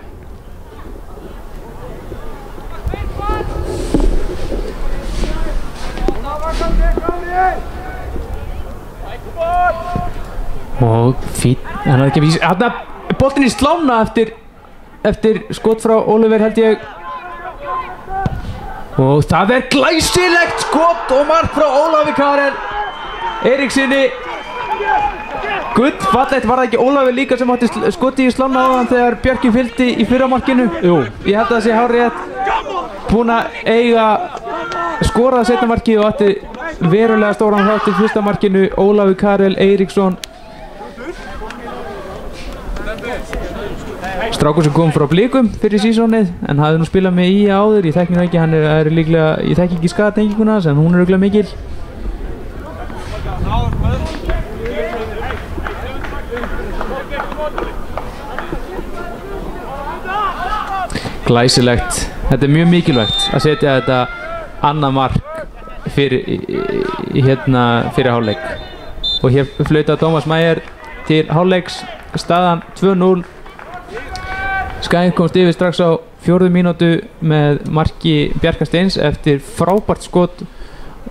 Og fín, hann hafði ekki vísið, hann hafði boltinn í slána eftir skot frá Oliver held ég. Og það er glæsilegt skot og mark frá Ólafi Karel Eiríksinni. Gullfallegt, var það ekki Ólafur líka sem átti skoti í slána á hann þegar Björki fylgdi í fyrra markinu? Jú. Ég held að það sé hárrétt. Búinn að eiga skorað seinna markið og átti verulega stóran þátt í fyrsta markinu, Ólafur Karel Eiríksson. Strákur sem kom frá Blikum fyrir sísónið en hafði nú spilað með IA áður, ég þekki nú ekki, hann er líklega, ég þekki ekki skadatenginguna hans en hún er örugglega mikil. Glæsilegt, þetta er mjög mikilvægt að setja þetta annað mark fyrir hálfleik. Og hér flauta Tómas Mæger til hálfleiks, staðan 2-0. Skaginn komst yfir strax á 4. mínútu með marki Bjarka Steins eftir frábært skot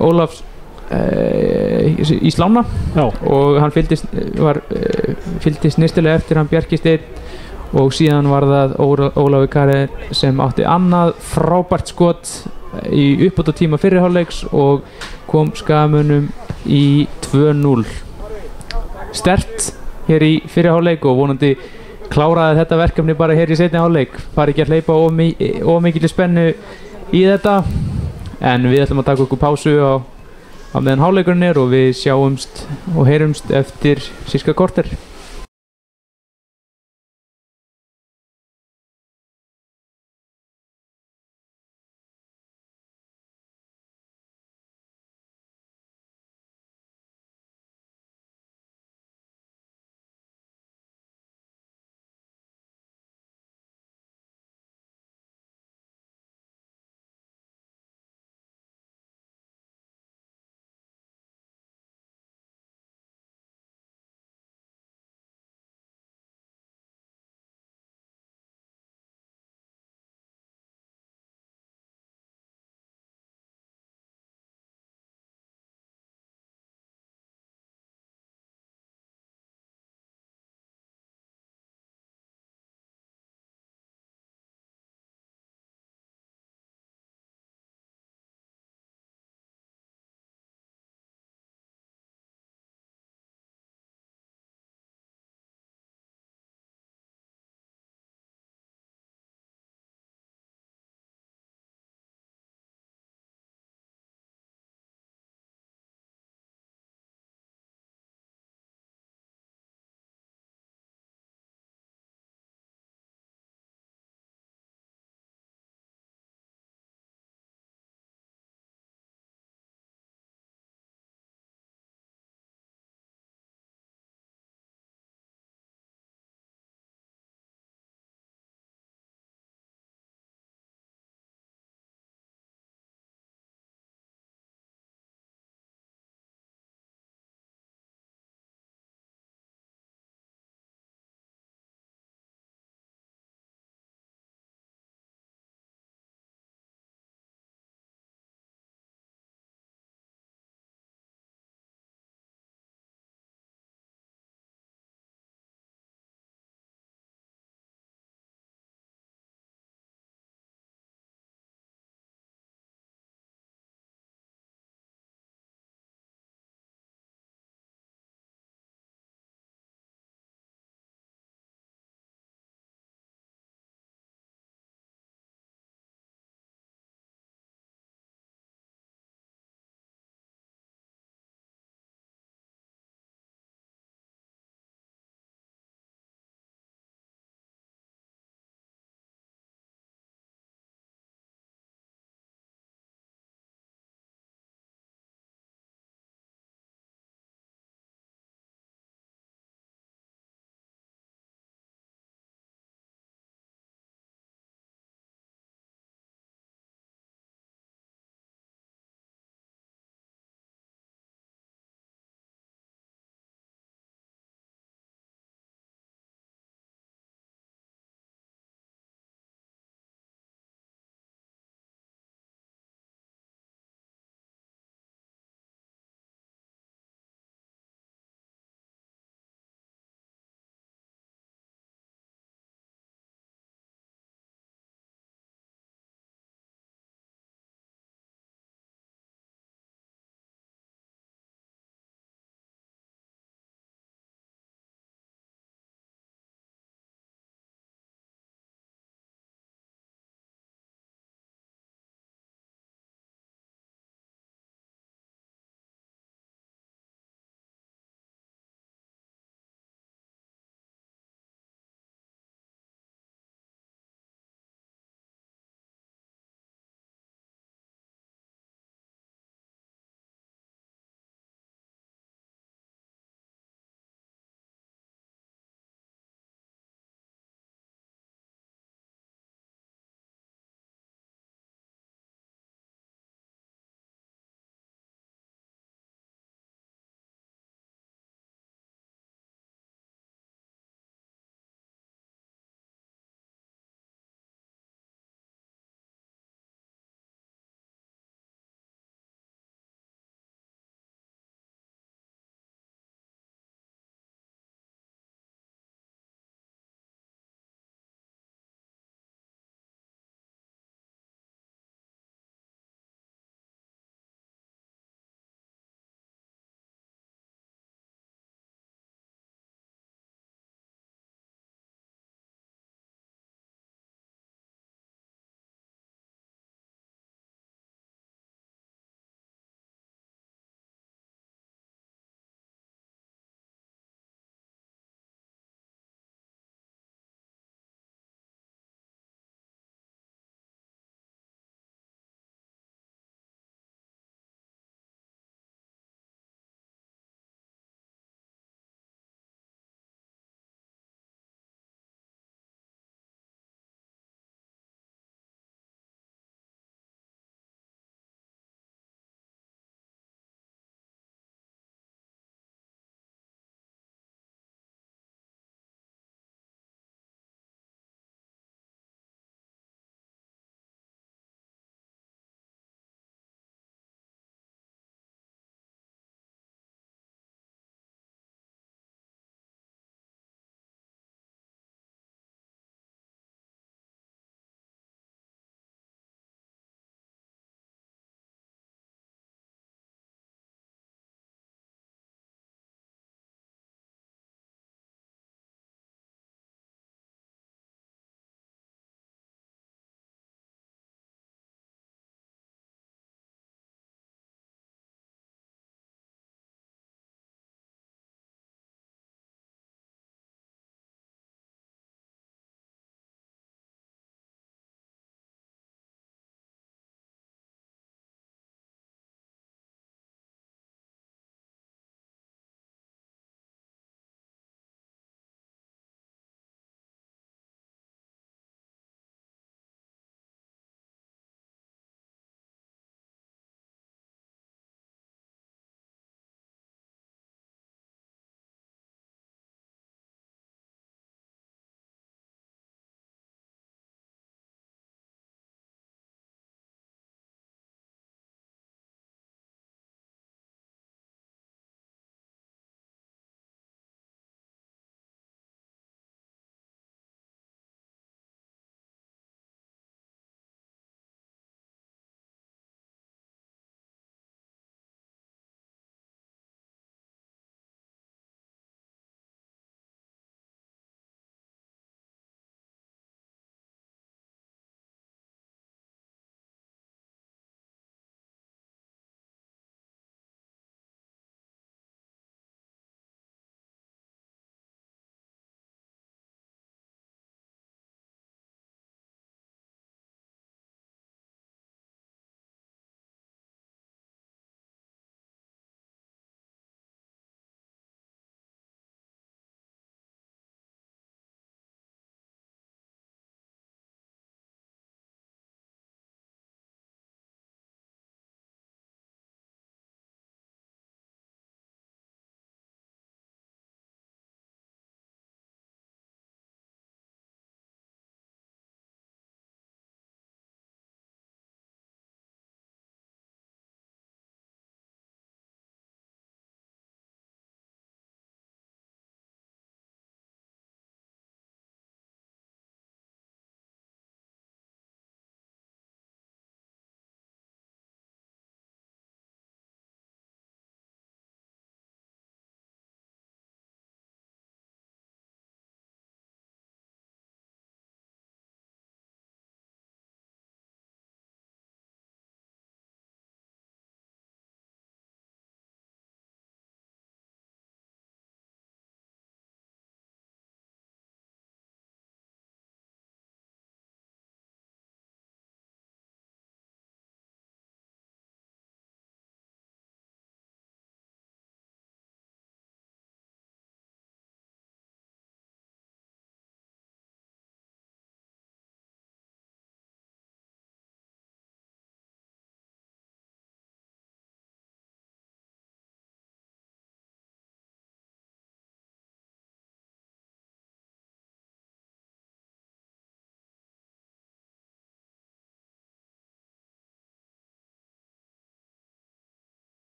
Ólafs í slána. Já. Og hann fylgdist nyrstilega eftir hann Bjarki Steinn og síðan var það Ólafur Karel sem átti annað frábært skot í uppbótartíma fyrri hálfleiks og kom Skagamönnum í 2-0. Sterkt hér í fyrri hálfleik og vonandi kláraði þetta verkefni bara hér í seinni hálfleik. Fari ekki að hleypa of mikilli spennu í þetta en við ætlum að taka okkur pásu á meðan hálfleikurinn er og við sjáumst og heyrumst eftir sirka korter.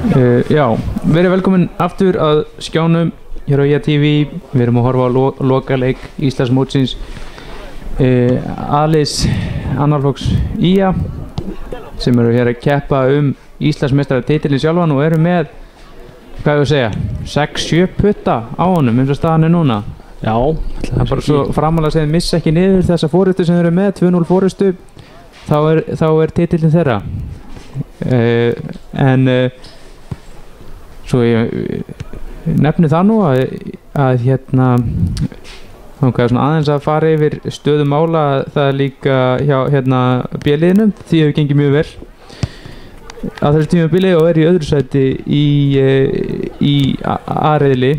Já, verið velkomin aftur að skjánum hér á IATV. Við erum að horfa á lokaleik Íslandsmótsins A-liðs annarflokks IA sem eru hér að keppa Íslandsmeistaratitilinn sjálfan og eru með, hvað ég að segja, 6-7 putta á honum eins og staðan núna. Já. Það er bara svo framalega að missa ekki niður þessa forystu sem þeir eru með, 2-0 forystu, þá er titilinn þeirra. Svo ég nefni það nú að hérna aðeins að fara yfir stöðu mála. Það er líka hjá hérna B-liðinum, því hefur gengið mjög vel á þessu tímabili og er í öðru sæti í A-riðli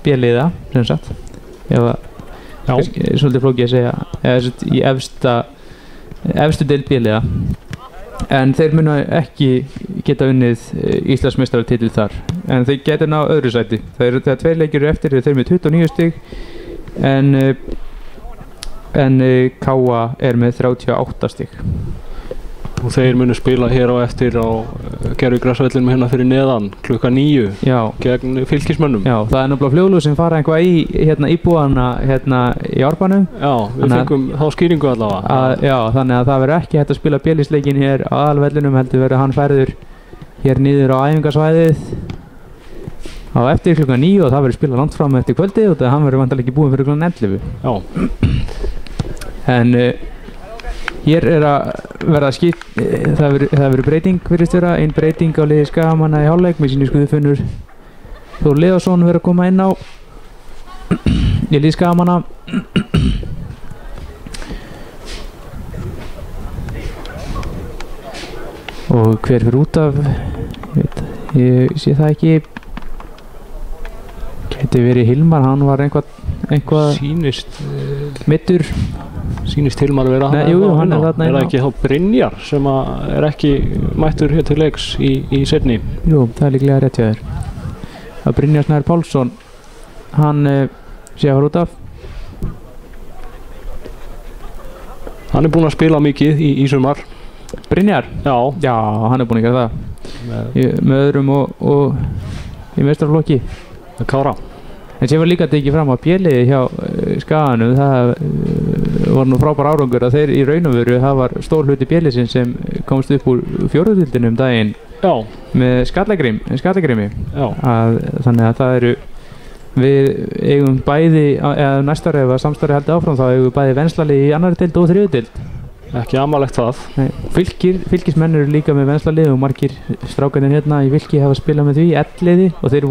B-liða sem sagt, svolítið flókið að segja, eða í efstu deild B-liða. En þeir munu ekki geta unnið Íslandsmeistaratitil þar, en þeir geta ná öðru sæti. Þegar 2 leikir eru eftir, þeir með 29 stig, en Káa er með 38 stig. Og þeir munu spila hér á eftir á gervigrasvellinum hérna fyrir neðan klukkan 9 gegn Fylkismönnum. Já, það er náttúrulega Fljólu sem fara eitthvað í íbúana í Árbænum. Já, við fengum þá skýringu allavega. Já, þannig að það verður ekki hægt að spila B-liðsleikinn hér á aðalvellinum, heldur verður hann færður hér niður á æfingasvæðið á eftir klukkan 9 og það verður spilað langt fram eftir kvöldið og hann verður vantarlega ekki búinn fyrir klukkan 11. Já. En hér er að verða það verður breyting virðist vera, ein breyting á liði Skagamanna í hálfleik með sínu Guðfinnur Þór Leósson verður að koma inn á í liði Skagamanna. Og hver fyrir út af, ég sé það ekki, geti verið Hilmar, hann var eitthvað sýnist middur. Sýnist Hilmar vera hann er þarna. Er það ekki þá Brynjar sem er ekki mættur hér til leiks í seinni? Jú, það er líklega rétt hjá þér. Að Brynjar Snær Pálsson, hann sé að fara út af. Hann er búinn að spila mikið í sumar. Brynjar? Já, hann er búinn að gera það með öðrum og í meistaraflokki með Kára. En sem var líka tekið fram á B-liði hjá Skaganum, það var nú frábær árangur að þeir í raun og veru, það var stór hluti B-liðsins sem komst upp úr 4. deildinni daginn með skallagrimi. Þannig að það eru, við eigum bæði, eða næsta ári ef að samstarfi haldi áfram, þá eigum við bæði Venslali í 2. deild og 3. deild. Ekki amalegt það. Nei, Fylkismenn eru líka með Venslali og margir strákarnir hérna í Fylki hafa spilað með því 11 og þeir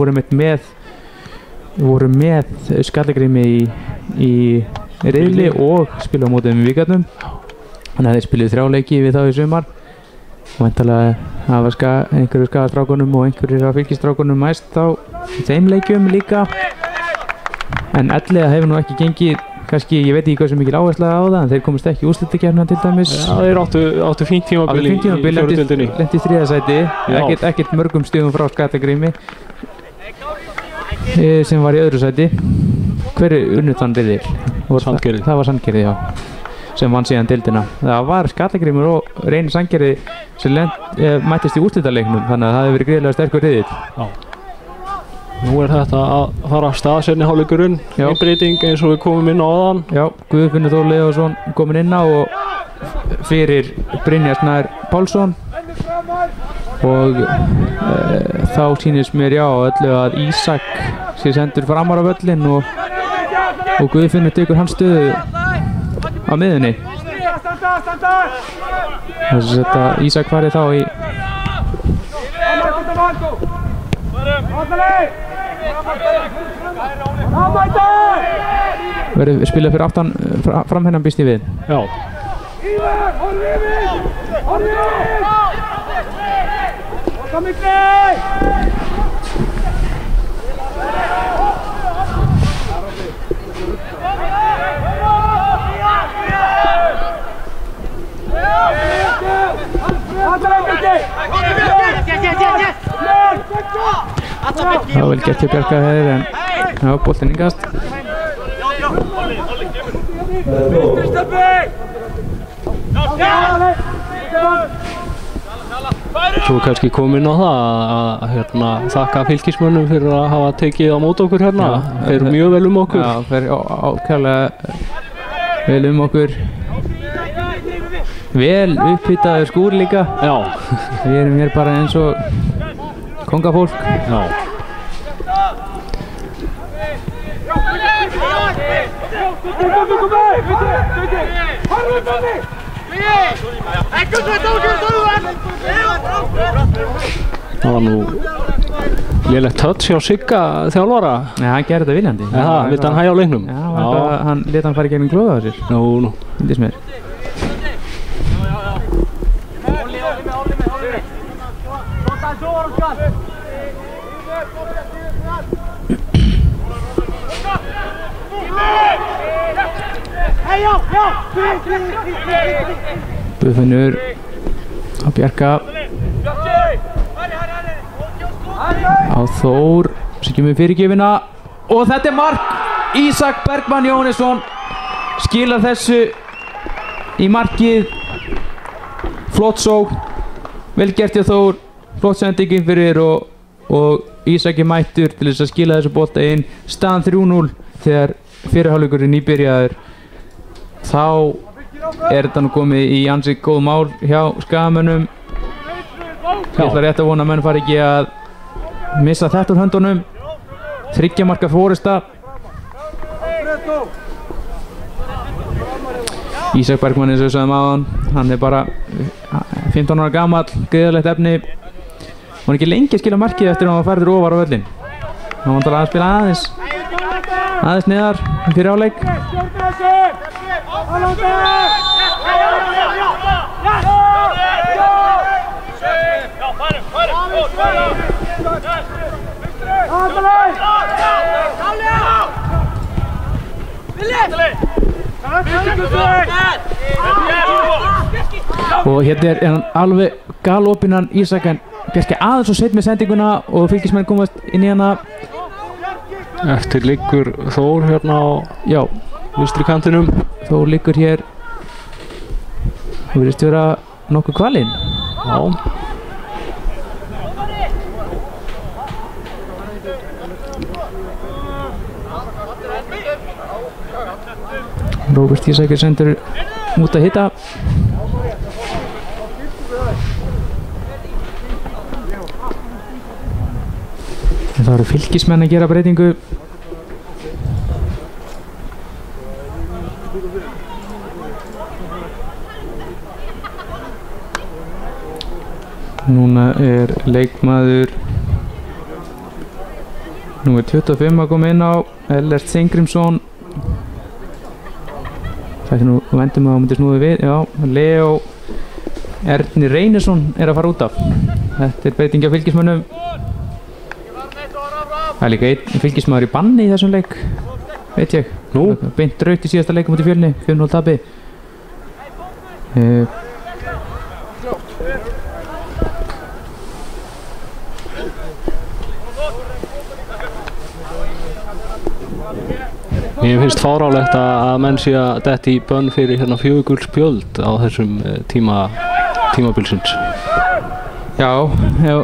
voru með skallagrimi í riðli og spila á móti með Víkarnum. Þannig að þeir spiluðu 3 leiki við þá í sumar og væntanlega hafa einhverju Skagastrákunum og einhverjir af Fylkisstrákunum mæst á þeim leikjum líka. En elliða hefur nú ekki gengið, kannski, ég veit ekki hvað sem mikil áhersla á það, en þeir komist ekki í úrslitakeppnina til dæmis. Já, þeir áttu fínt tímabil í 4. deildinni. Lenti í 3. sæti, ekkert mörgum stigum frá skallagrimi sem var í öðru sæti. Hver er unnið þann riðil? Sandgerði. Það var Sandgerði, já, sem vann síðan deildina. Það var Skallagrímur og Reynir Sandgerði sem mættist í úrslitaleiknum, þannig að það hefur verið greiðlega sterkur riðil. Já. Nú er þetta að fara af stað seinni hálfleikurinn, einbreyting eins og við komum inn á áðan. Já, Guðfinnur Þór Leósson kominn inn á og fyrir Brynjar Snær Pálsson. Og þá sýnist mér öllu að Ísak sé sendur framar á völlinn og Guðfinnur tekur hans stöðu á miðunni. Þess að Ísak fari þá í verður spilað fyrir aftan framhennan býst ég við. Já. Það var vel gert til Bjarka hefur en já, boltinn yngast. Svo kannski kom inn á það að hérna, þakka fylkismönnum fyrir að hafa tekið á mót okkur hérna. Þeir eru mjög vel okkur. Já, þeir eru ákærlega vel okkur. Vel upphitaður skúr líka. Já. Við erum hér bara eins og kongafólk. Já. Það var nú lélegt touch hjá Sigga þjálfara. Nei, hann gerði þetta viljandi. Já, vildi hann hægja á leiknum? Já, hann lét hann fara í gegnum klóða á sér. Nú. Fyndist mér. Bufinnur á Bjarka á Þór sem kemur fyrirgjöfina og þetta er mark. Ísak Bergmann Jóhannesson skilar þessu í markið. Flott sókn, vel gert hjá Þór, flott sendingin fyrir og Ísak er mættur til þess að skila þessu bolta inn. Staðan 3-0 þegar fyrirhálfleikurinn nýbyrjaður. Þá er þetta nú komið í ansi góð mál hjá Skagamönnum. Ég ætla rétt að vona að menn fari ekki að missa þetta úr höndunum. 3 marka forysta. Ísak Bergmann, eins og við sagðum áðan, hann er bara 15 ára gamall, greiðalegt efni. Hann var ekki lengi að skila markið eftir að hann var færður ofar á völlinn. Hann vantar að spila aðeins neðar fyrir áleik. Og hérna er hann alveg galopinnan Ísak, en Bjarki aðeins og seitt með sendinguna og fylkismenn komast inn í hana. Eftir liggur Þór hérna á vinstri kantinum. Þór liggur hér og virðist vera nokkuð kvalinn. Já. Róbert Ísak er sendur út að hitta. En það eru fylkismenn að gera breytingu. Núna er leikmaður númer 25 að koma inn á, Ellert Sengrimsson. Það er nú vendum að það myndi snúði við. Já, Leo Erni Reynisson er að fara út af. Þetta er breyting af fylkismönnum. Það er líka einn fylkismaður í banni í þessum leik, veit ég. Nú? Beint rautt í síðasta leikum út í Fjölni, 5-0 tapi. Mér finnst fáránlegt að menn sé að detti í bönn fyrir hérna 4 gul spjöld á þessum tímabilsins. Já,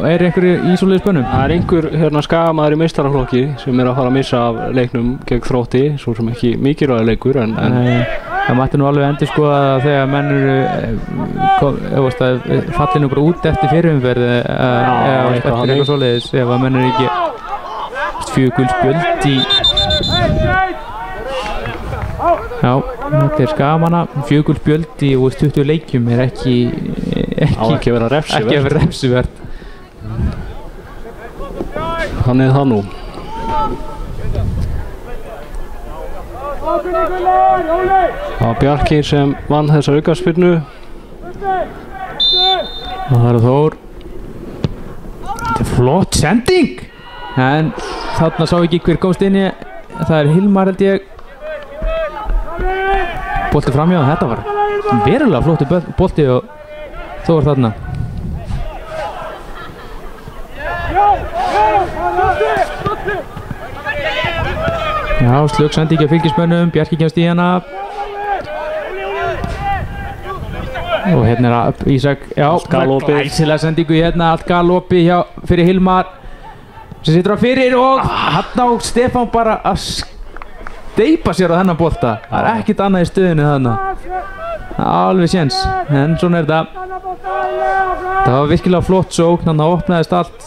er einhverju í svoleiðis bönnum? Það er einhver hérna skagamaður í meistaraflokki sem er að fara að missa af leiknum gegn Þrótti, svo sem ekki mikilvægur leikur en það mætti nú alveg endurskoða þegar menn eru fallinu bara út eftir fyrirumferð eða eftir eitthvað svoleiðis, ef að menn eru ekki 4 gul spjöld í. Já, þetta er Skagamanna, 4 gul spjöld í 20 leikjum er ekki að vera refsivert. Þannig er það nú. Það var Bjarki sem vann þessa aukaspyrnu. Og það er Þór. Þetta er flott sending! En þarna sá ekki hver komst inn í. Það er Hilmar held ég. Bolti framhjá, þetta var verulega flottur bolti og Þór þarna. Já, slögg sending af fylkismönnum, Bjarki kemst í hana. Og hérna Ísak, já, glæsilega sendingu hérna, allt galopi hjá fyrir Hilmar sem situr á fyrir og hann á Stefán bara að steypa sér á þennan bolta. Það ekkert annað í stöðinu þarna. Alveg séns, en svona þetta. Það var virkilega flott sókn, þannig að opnaðist allt.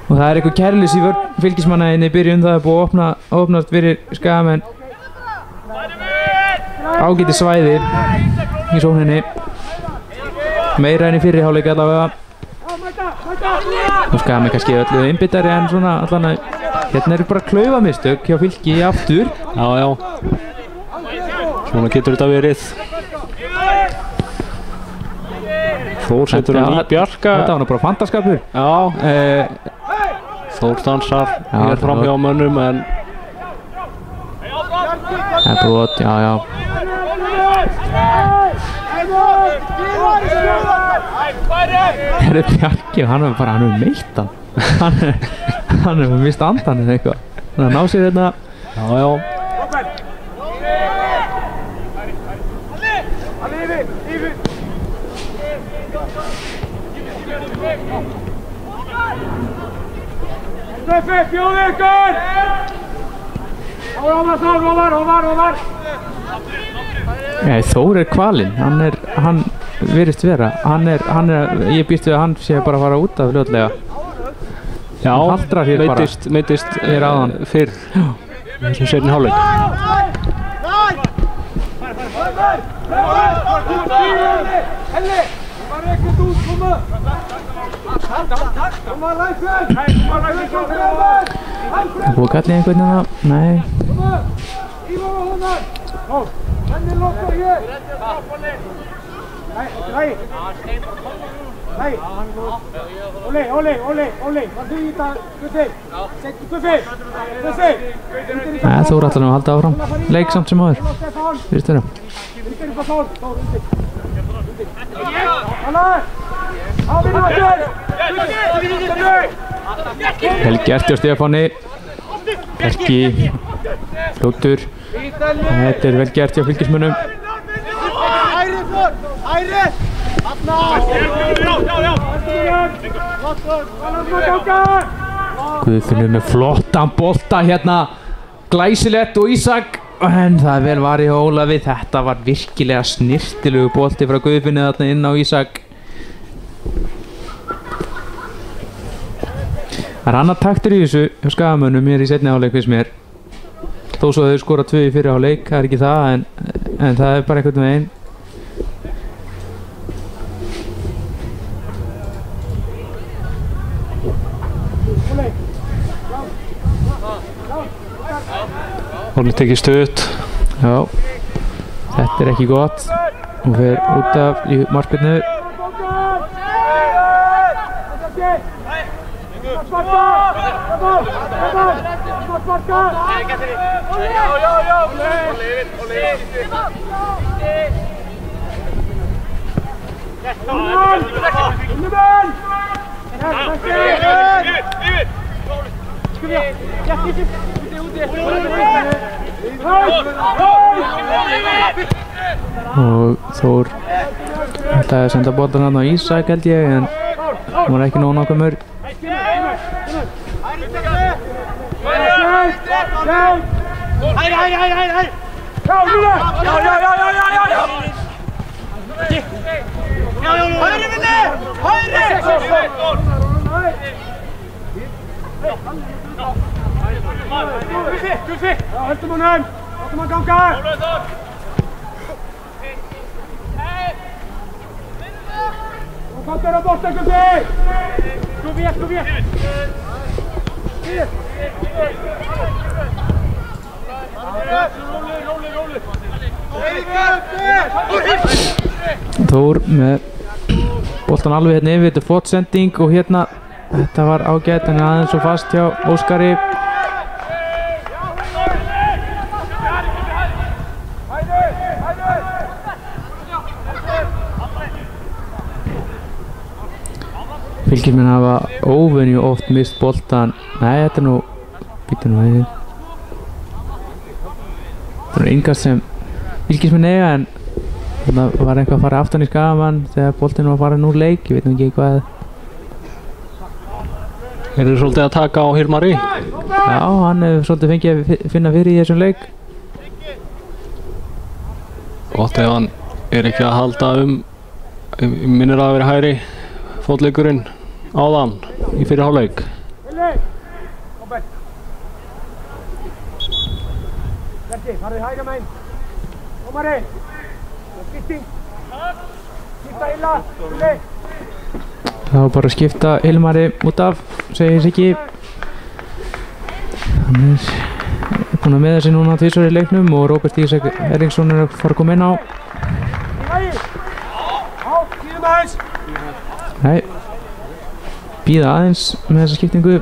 Og það eitthvað kærlis í vörn Fylkismanna inn í byrjun, það búið að opnast fyrir Skagamenn. Ágæti svæði í sókninni. Meira enn í fyrri hálfleik allavega. Nú Skagamenn kannski öllu einbyttari en svona allan að hérna eru bara klaufamistök hjá Fylki aftur. Já. Svona getur þetta verið. Þór setur hann í Bjarka. Þetta var nú bara fantaskapur. Já. Þór stansar hér fram hjá mönnum en það er brot, já. Þetta er Bjarki og hann er meitt hann er mist andan eða eitthvað. Þannig að ná sér hérna. Já. Bjóðu ykkur! Rómar! Þór er kvalinn, hann virðist vera. Ég býst við að hann sé bara að fara út af fljótlega. Já, meiddist hér áðan fyrr. Þessum seinni hálfleik. Búið að kalla einhvern veginn að, nei. Þór ætlar nú að halda áfram. Leik samt sem áður. Virðist vera. Helgi Erti og Stefáni. Helgi fljótur. Þetta er vel gert hjá Fylkismönnum. Guðfinnur með flottan bolta hérna. Glæsilegt og Ísak. En það er vel varið hjá Ólafi. Þetta var virkilega snirtilegu bolti frá Guðfinni þarna inn á Ísak. Það er annar taktur í þessu hjá Skagamönnum hér í seinni hálfleik finnst mér. Þó svo þau skora 2 í fyrri hálfleik, það er ekki það en það er bara einhvern veginn. Hún tekið stutt. Já, þetta er ekki gott. Hún fer út af í markspyrnu. Og Þór ætlaði að senda boltan hann á Ísak held ég en hún var ekki nógu nákvæmur. Guffi! Höldum honum! Látum hann ganga! Og kontar á bolta, Guffi! Guffi! Þór með boltan alveg hérna yfir, þetta er flott sending og hérna þetta var ágætt en aðeins svo fast hjá Óskari. Fylkismenn hafa óvenju oft mist boltan. Nei, þetta er nú býta nú aðeins. Þetta er eingast sem Fylkismenn eiga en Það var eitthvað að fara aftan í Skagamann þegar boltinn var farin úr leik, ég veit nú ekki hvað. Eru þið svolítið að taka á Hilmari? Já, hann hefur svolítið fengið að finna fyrir í þessum leik. Gott ef hann ekki að halda minnir að vera hægri fótleikurinn áðan í fyrir hálfleik. Farðu hægra megin. Dómari. Skipting. Skipta illa. Það var bara að skipta Hilmari út af, segir Siggi. Hann búinn að miða sig núna tvisvar í leiknum og Róbert Ísak Erlingsson að fara að koma inn á. Nei, bíða aðeins með þessa skiptingu.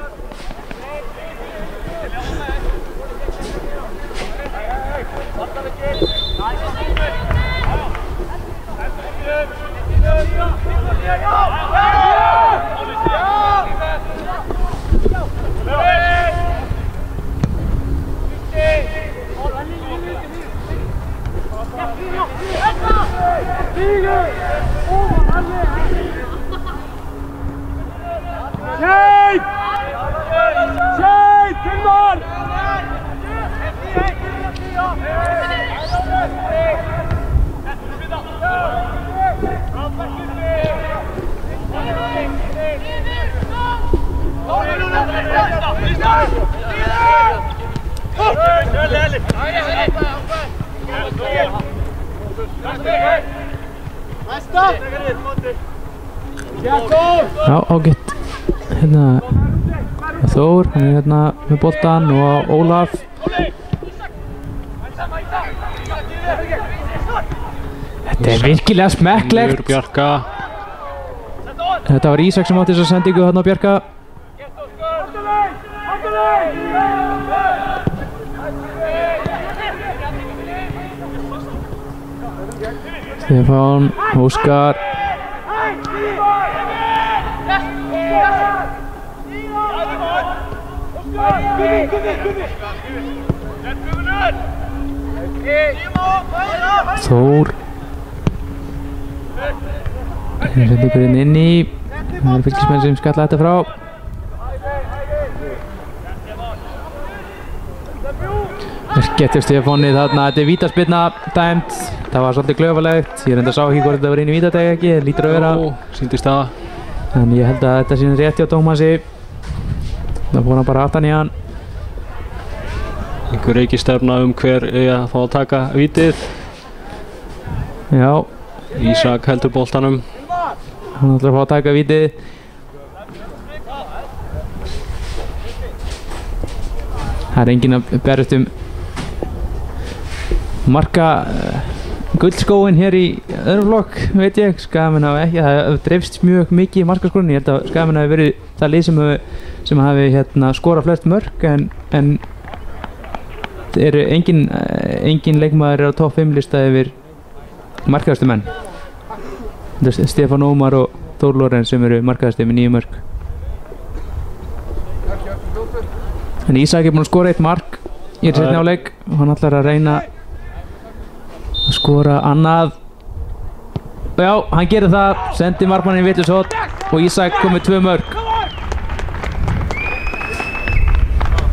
Já, ágætt. Hérna Þór, hann hérna með boltan og Ólaf. Þetta virkilega smekklegt. Bjarka. Þetta var Ísak sem átti þessa sendingu þarna á Bjarka. Stefán, Óskar. Þór. Hérna sendur ykkur inn í. Það eru fylgismenn sem skalla þetta frá. Getur Stefáni þarna, þetta er vítaspyrna dæmt. Það var svolítið klaufalegt. Ég reyndar sá ekki hvort þetta var inn í vítateg ekki, það lítur að vera. Sýndist það. En ég held að þetta sé rétt hjá Tómasi. Það fór hann bara aftan í hann. Einhver reikistefna hver að fá að taka vítið. Já. Ísak heldur boltanum. Hann ætlar að fá að taka vítið. Það er enginn að berjast marka gullskóin hér í öðrum flokk, veit ég. Skagamenn hafa ekki, það dreifst mjög mikið í markaskorun. Ég held að Skagamenn hafi verið það lið sem hafi skorað flest mörk, en eru engin leikmaður á topp 5 lista yfir markaðastu menn. Þetta er Stefán Ómar og Þór Lorenz sem eru markaðastu með 9 mörk. En Ísak er búinn að skora 1 mark í seinni hálfleik og hann ætlar að reyna að skora annað. Já, hann gerir það, sendi markmanninn vitlaust horn og Ísak kom með 2 mörk.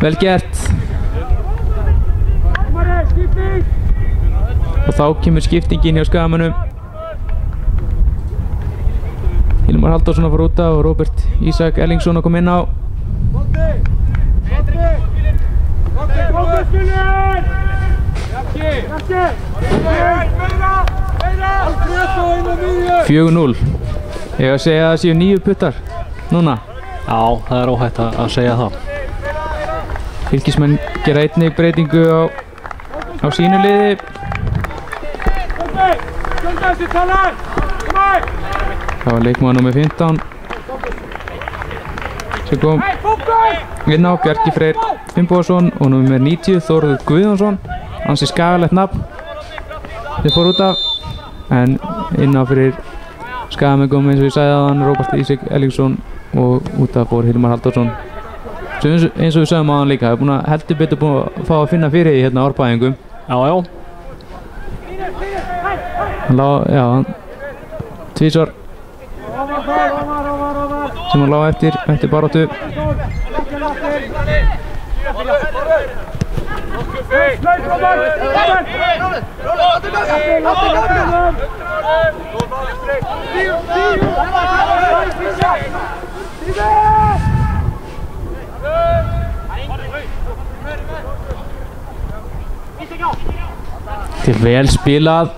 Vel gert. Og þá kemur skiptingin hjá Skagamönnum. Hilmar Halldórsson að fara út af og Róbert Ísak Erlingsson að koma inn á. 4-0. Ég að segja að það séu 9 puttar núna. Já, það er óhætt að segja það. Fylkismenn gera einnig breytingu á sínu liði. Það var leikmaður númer 15 sem kom inn á, Bjarki Freyr Finnbogason, og númer 90 Þórður Guðjónsson. Ansi skagalegt nafn sem fór út af, en inn á fyrir Skagamenn kom, eins og ég sagði aðan, Róbert Ísak Erlingsson, og út af fór Hilmar Halldórsson sem eins og við sagðum aðan líka, það er heldur betur búin að fá að finna fyrir því hérna á Árbæingum. Já. Hann lá, já, hann tvísvar sem hann lá eftir baráttu. Þetta er vel spilað.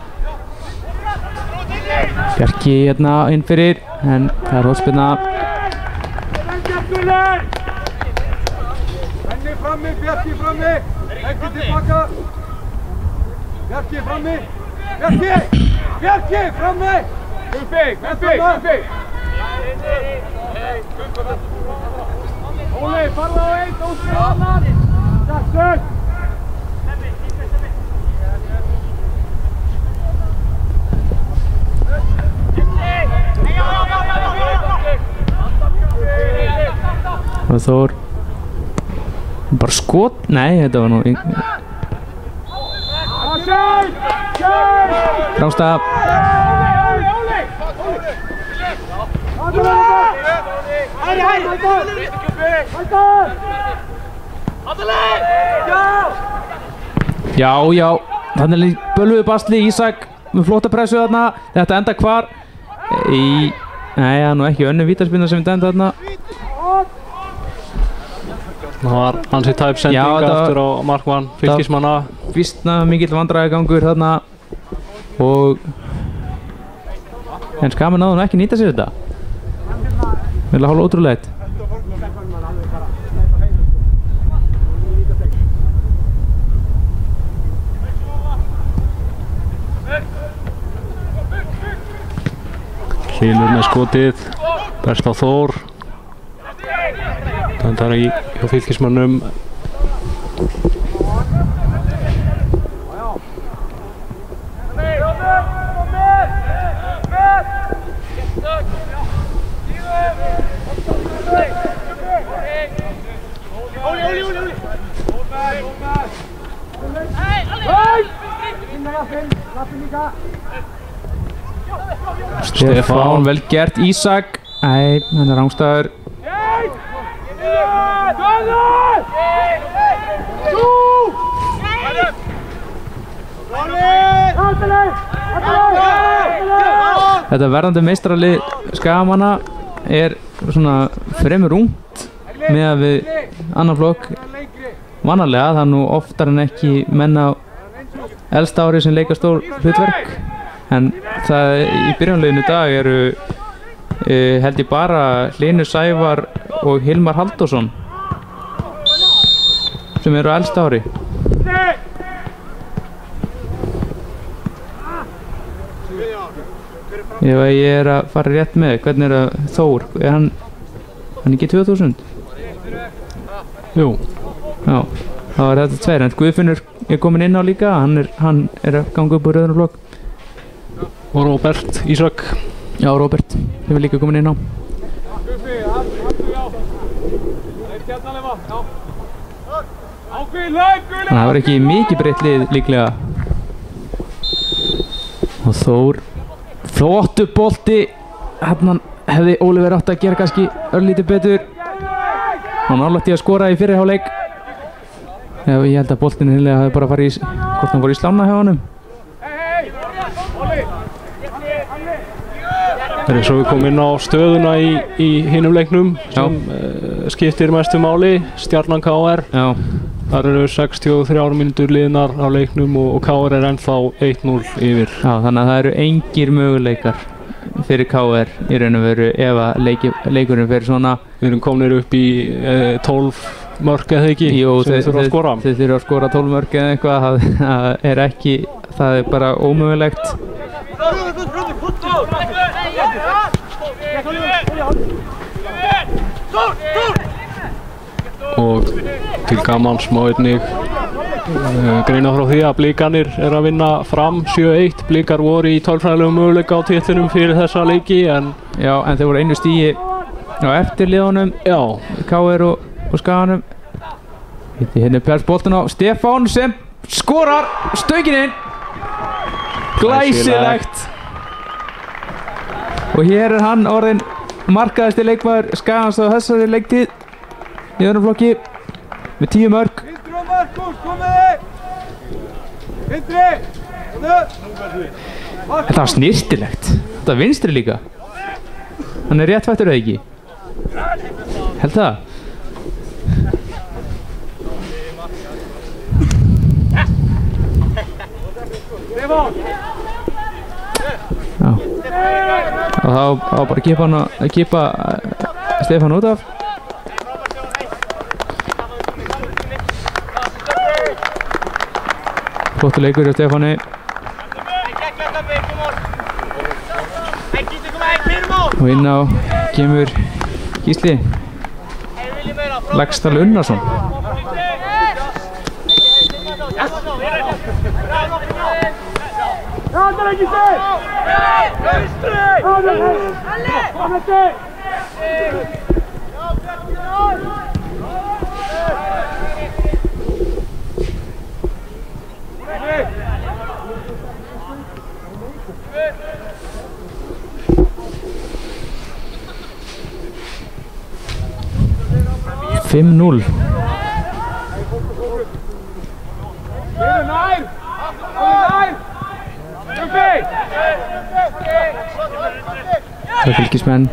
Bjarki hérna inn fyrir, en það er hornspyrna. Henni frammi, Bjarki frammi. Ekki tilbaka. Bjarki frammi. Bjarki frammi. Guffi. Óli, farðu á einn, óskil annan. Takk. Og Þór bara skot, nei þetta var nú Rástað. Já, þannig bölvuðu basli Ísak með flotta pressu þarna. Þetta enda hvar? Nei, það er nú ekki önnur vítaspyrna sem þetta enda þarna. Það var hansi tæp sending aftur á markmann Fylkismanna. Vísna mikill vandræðagangur þarna og en Skamen náði nú ekki nýta sér þetta. Vel hálf ótrúlegt. Hlynur með skotið, best á Þór. Það er hjá Fylkismönnum. Stefán, vel gert. Ísak, nei, hann er rangstæður. Þetta verðandi meistaralið Skagamanna er svona fremur ungt meðan við annan flokk. Vanalega, það er nú oftar en ekki menn á elsta ári sem leika stór hlutverk, en það í byrjanleginu dag eru held ég bara Hlynur Sævar og Hilmar Halldórsson sem eru á elsta ári. Ef ég er að fara rétt með, hvernig er það Þór? Er hann ekki 2000? Jú. Já, þá er þetta tveir, en Guðfinnur er komin inn á líka, hann er að ganga upp úr rauðan flokk. Og Róbert Ísak. Já, Róbert hefur líka komin inn á. Þannig að það var ekki mikið breytt lið líklega. Og Þór, flottu bolti. Hérna hefði Oliver átt að gera kannski örlítið betur. Hann nálægt í að skora í fyrri hálfleik. Ég held að boltinn hinnlega hafi bara farið í, hvort hann fór í slána hjá honum. Það er svo við komum inn á stöðuna í hinum leiknum sem skiptir mestu máli, Stjarnan KR. Já. Þar eru 63 mínútur liðnar á leiknum og KR er ennþá 1-0 yfir. Já, þannig að það eru engir möguleikar fyrir KR í raun og veru ef að leikurinn fyrir svona. Við erum komnir upp í 12 mörk eða ekki. Jú, sem þeir þurfa að skora. Þeir þurfa að skora 12 mörk eða eitthvað, það er ekki, það er bara ómögulegt. Og til gamans má einnig greina frá því að Blikarnir er að vinna Fram 7-1. Blikar voru í tölfræðilegum möguleika á titlinum fyrir þessa leiki, en þeir voru einu stigi á eftir liðunum. Já, KR og Skaganum. Hérna er Pjars boltinn á Stefán sem skorar stöngin inn. Glæsilegt! Og hér hann orðinn markaðasti leikmaður Skagans á þessari leiktíð í öðrum flokki með 10 mörk. Vinstri og Markus, komið! Vinstri! Þetta var snirtilegt. Þetta var vinstri líka. Hann er réttfættur eða ekki? Held það? Já. Og þá bara að kippa Stefán út af. Flottur leikur hjá Stefáni. Og inn á kemur Gísli Laxdal Unnarsson. Ráðar ekki sig! Ráðar ekki! Fimm 0. Það er fylkismenn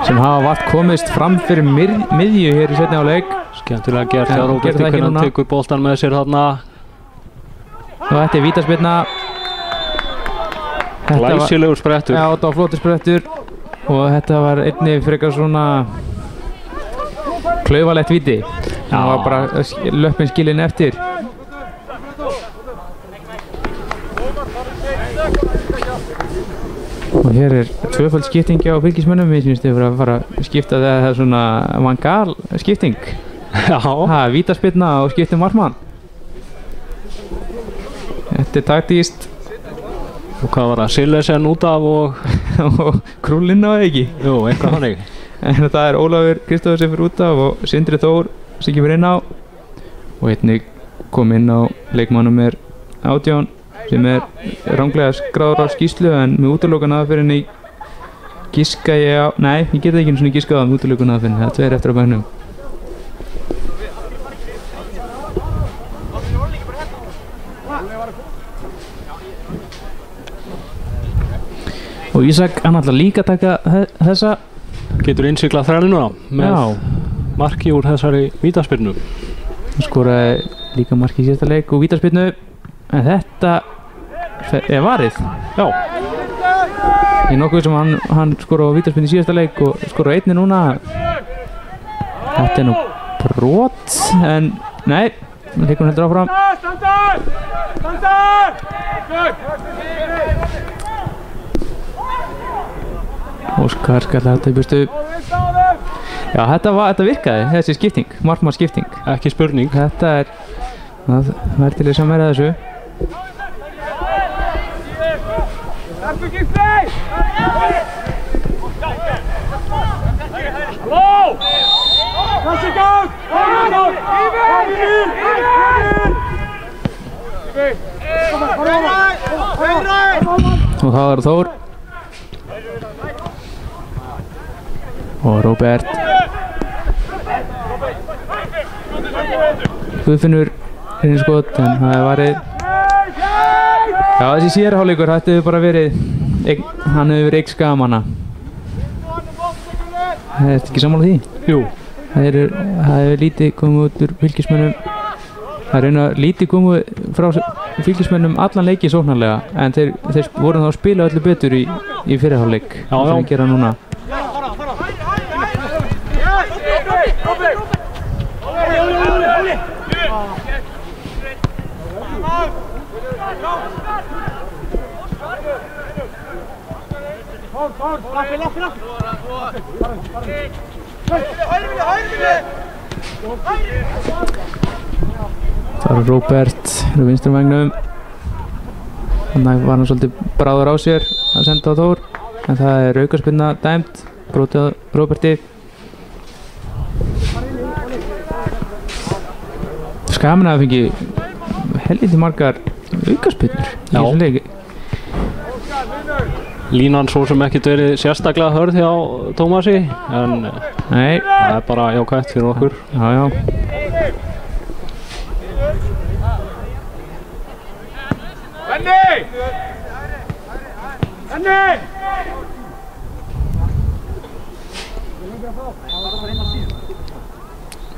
sem hafa vart komist fram fyrir miðju hér í seinni hálfleik. Skemmtilega gert hjá Róberti hvernig hann tekur boltan með sér þarna. Og þetta er vítaspyrna. Glæsilegur sprettur. Já, þetta var flottur sprettur. Og þetta var einnig frekar svona klaufalegt víti. Það var bara löppin skilin eftir. Og hér er tvöföld skipting á fylkismönnum. Mér finnst þið að fara að skipta það er svona Van Gaal skipting. Já. Vítaspyrna og skiptum markmann. Þetta er taktískt. Og hvað var það? Sillesen út af og Krúll inn á eða ekki? Jú, eitthvað þannig. En það er Ólafur Kristófur sem fyrir út af og Sindri Þór sem kemur inn á. Og einnig kom inn á leikmannum er 18 sem er ranglega skráður á skýrslu en með útilokan aðferðinni giska ég á... Nei, ég geta ekki einu svona giskað á með útilokan aðferðinni. Það er 2 eftir á bænum. Og Ísak, hann ætlar líka að taka þessa. Getur innsiklað þrælinu með marki úr þessari vítaspyrnu. Hann skoraði líka marki í síðasta leik og vítaspyrnu. En þetta er varið. Já. Ég er nokkuð sem hann skoraði á vítaspyrnu í síðasta leik og skoraði einni núna. Þetta er nú brot, en nei, leikurinn heldur áfram. Óskar skallar þetta í burtu. Já, þetta virkaði, þessi skipting, markmanns skipting. Ekki spurning. Þetta er, það er til þess að meira þessu. Og það er Þór. Og Róbert Guðfinnur skot, en það er varið. Já, þessi síðari hálfleikur þetta hefur bara verið hann hefur verið eign Skagamanna. Það er ekki sammála því? Jú. Það hefur lítið komið út úr fylkismönnum. Það er raunar lítið komið frá fylkismönnum allan leiki sóknarlega, en þeir voru þá að spila öllu betur í fyrri hálfleik. Já, já. Það gera núna. Það er Róbert á vinstri vægnum. Þannig var hann svolítið bráður á sér að senda á Þór, en það er aukaspyrna dæmd, brotið á Róberti. Skagamann hafa fengið helviti margar aukaspyrnur í þessum leik. Línan svo sem ekkert verið sérstaklega hörð hjá Tómasi, en Nei, það bara jákvætt fyrir okkur. já. Benni!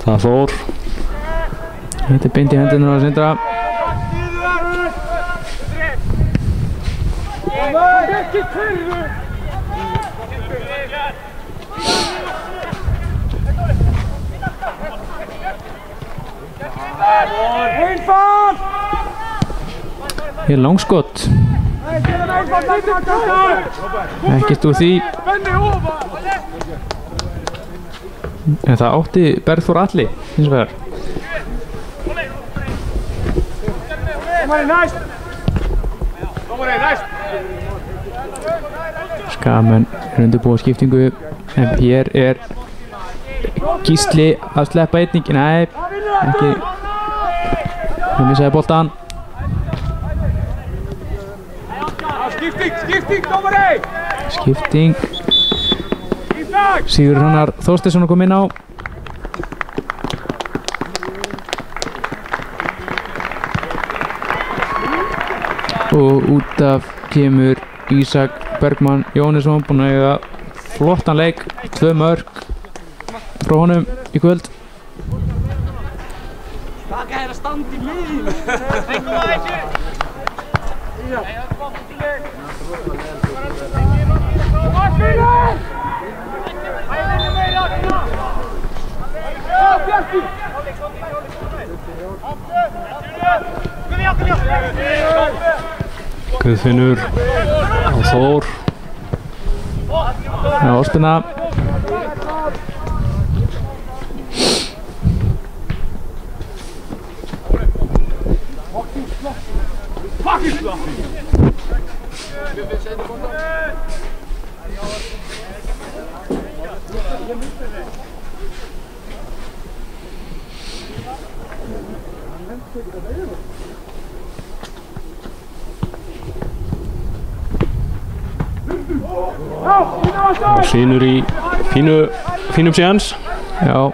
Það fór. Þetta beint í hendurnar á Sindra. Hér langskott. Ekkert úr því. En það átti Bergþór Atli hins vegar. Skagamenn undirbúa skiptingu, en hér Gísli að sleppa einning. Nei, ekki. Hann missaði boltan. Skipting. Sigurður Hrannar Þorsteinsson kom inn á. Og út af kemur Ísak Bergmann Jóhannesson, búinn að eiga flottan leik, 2 mörk frá honum í kvöld. Taka hérna stand í miðjum. Guðfinnur og Þór. Áspinna. Og Hlynur í fínum séns. Já.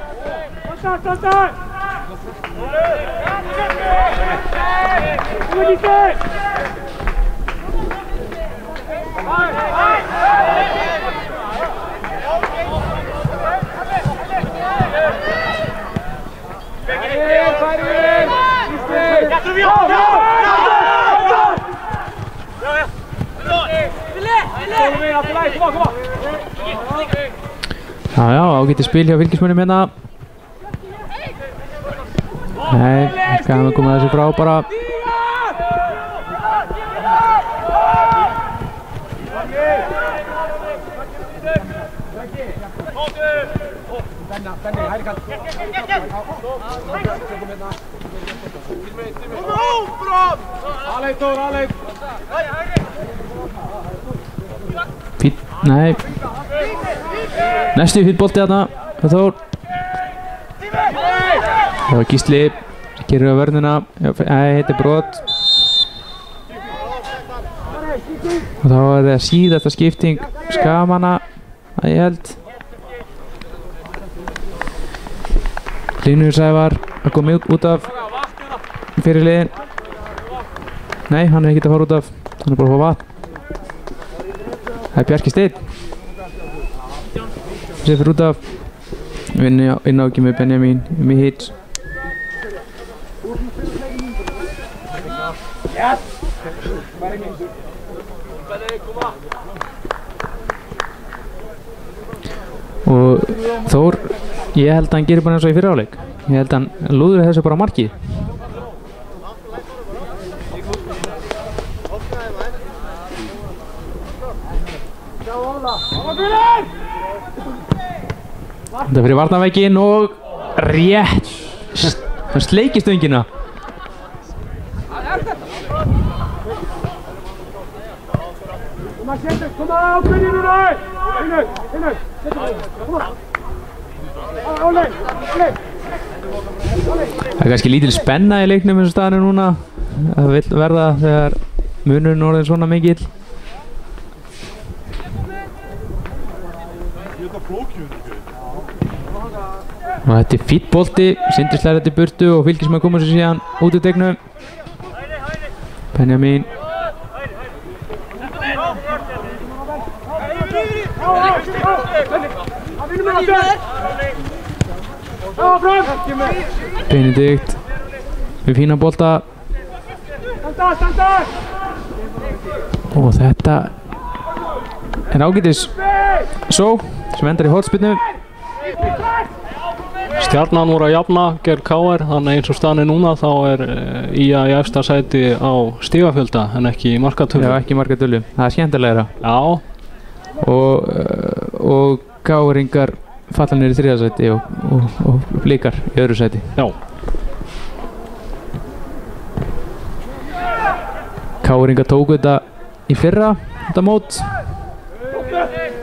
Já, ágætið spil hjá Fylkismönnum hérna. Nei, Skagamenn komið þessu frá bara. Nei. Næstu fýtt bolti þarna. Þór. Það var Gísli. Gerir á vörnina. Nei, þetta brot. Og þá það síðasta skipting Skagamanna, að ég held. Hlynur Sævar að koma út af fyrirliðin. Nei, hann ekkert að fara út af. Hann bara að fá vatn. Það Bjarki Steinn. Sér fyrir út af. Vinni inn á ekki með Benjamin Mihic. Og Þór, ég held að hann gerir bara eins og í fyrri hálfleik. Ég held að hann lúður þessu bara á markið. Þetta fyrir varnarveginn og rétt. Hann sleikir stöngina. Það kannski lítil spenna í leiknum eins og staðinu núna. það vill verða þegar munurinn orðin svona mikill. Og þetta er fínn bolti, Sindri slær þetta í burtu og Fylkismenn koma sér síðan út úr tegnum. Benjamin. Benedikt með fína bolta. Og þetta er ágætis Só sem endar í hornspyrnu. Stjarnan voru að jafna gegn KR, þannig eins og staðan er núna þá er IA í efsta sæti á stigafjölda en ekki í markatölu. Já, ekki í markatölu. Það er skemmtilegra. Já. Og KR-ingar falla niður í 3. sæti og Blikar í 2. sæti. Já. KR-ingar tóku þetta í fyrra, þetta mót.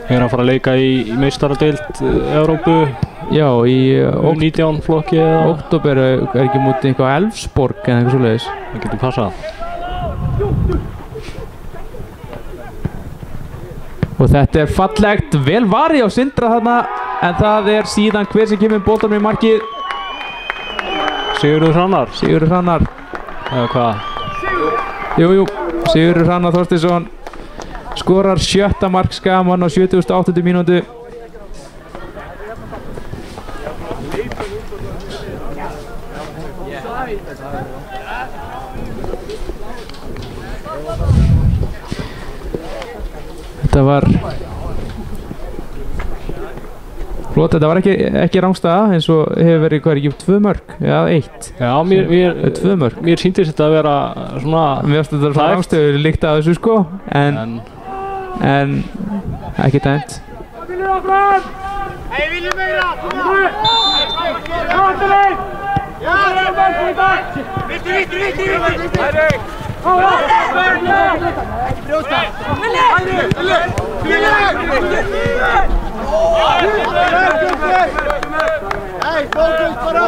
Er að fara að leika í meistaradeild Evrópu. Já, í 19 flokki eða október er ekki mútið eitthvað Elfsborg eða eitthvað svoleiðis. Það getur passað. Og þetta er fallegt, vel varið á Sindra þarna, en það er síðan hver sem kemur boltanum í markið. Sigurður Hrannar. Sigurður Hrannar. Eða hvað? Jú, Sigurður Hrannar Þorsteinsson skorar 7. mark Skagamann á 78. mínútu. Þetta var flott, þetta var ekki rangstaða eins og hefur verið hvað er ekki 2 mörk eða 1. Já, 2 mörk. Mér sýndist þetta að vera svona. Mér finnst þetta svona rangstöður líkt að þessu sko, en ekki dæmt. Hei, viljum meira! Hei, fokus bara!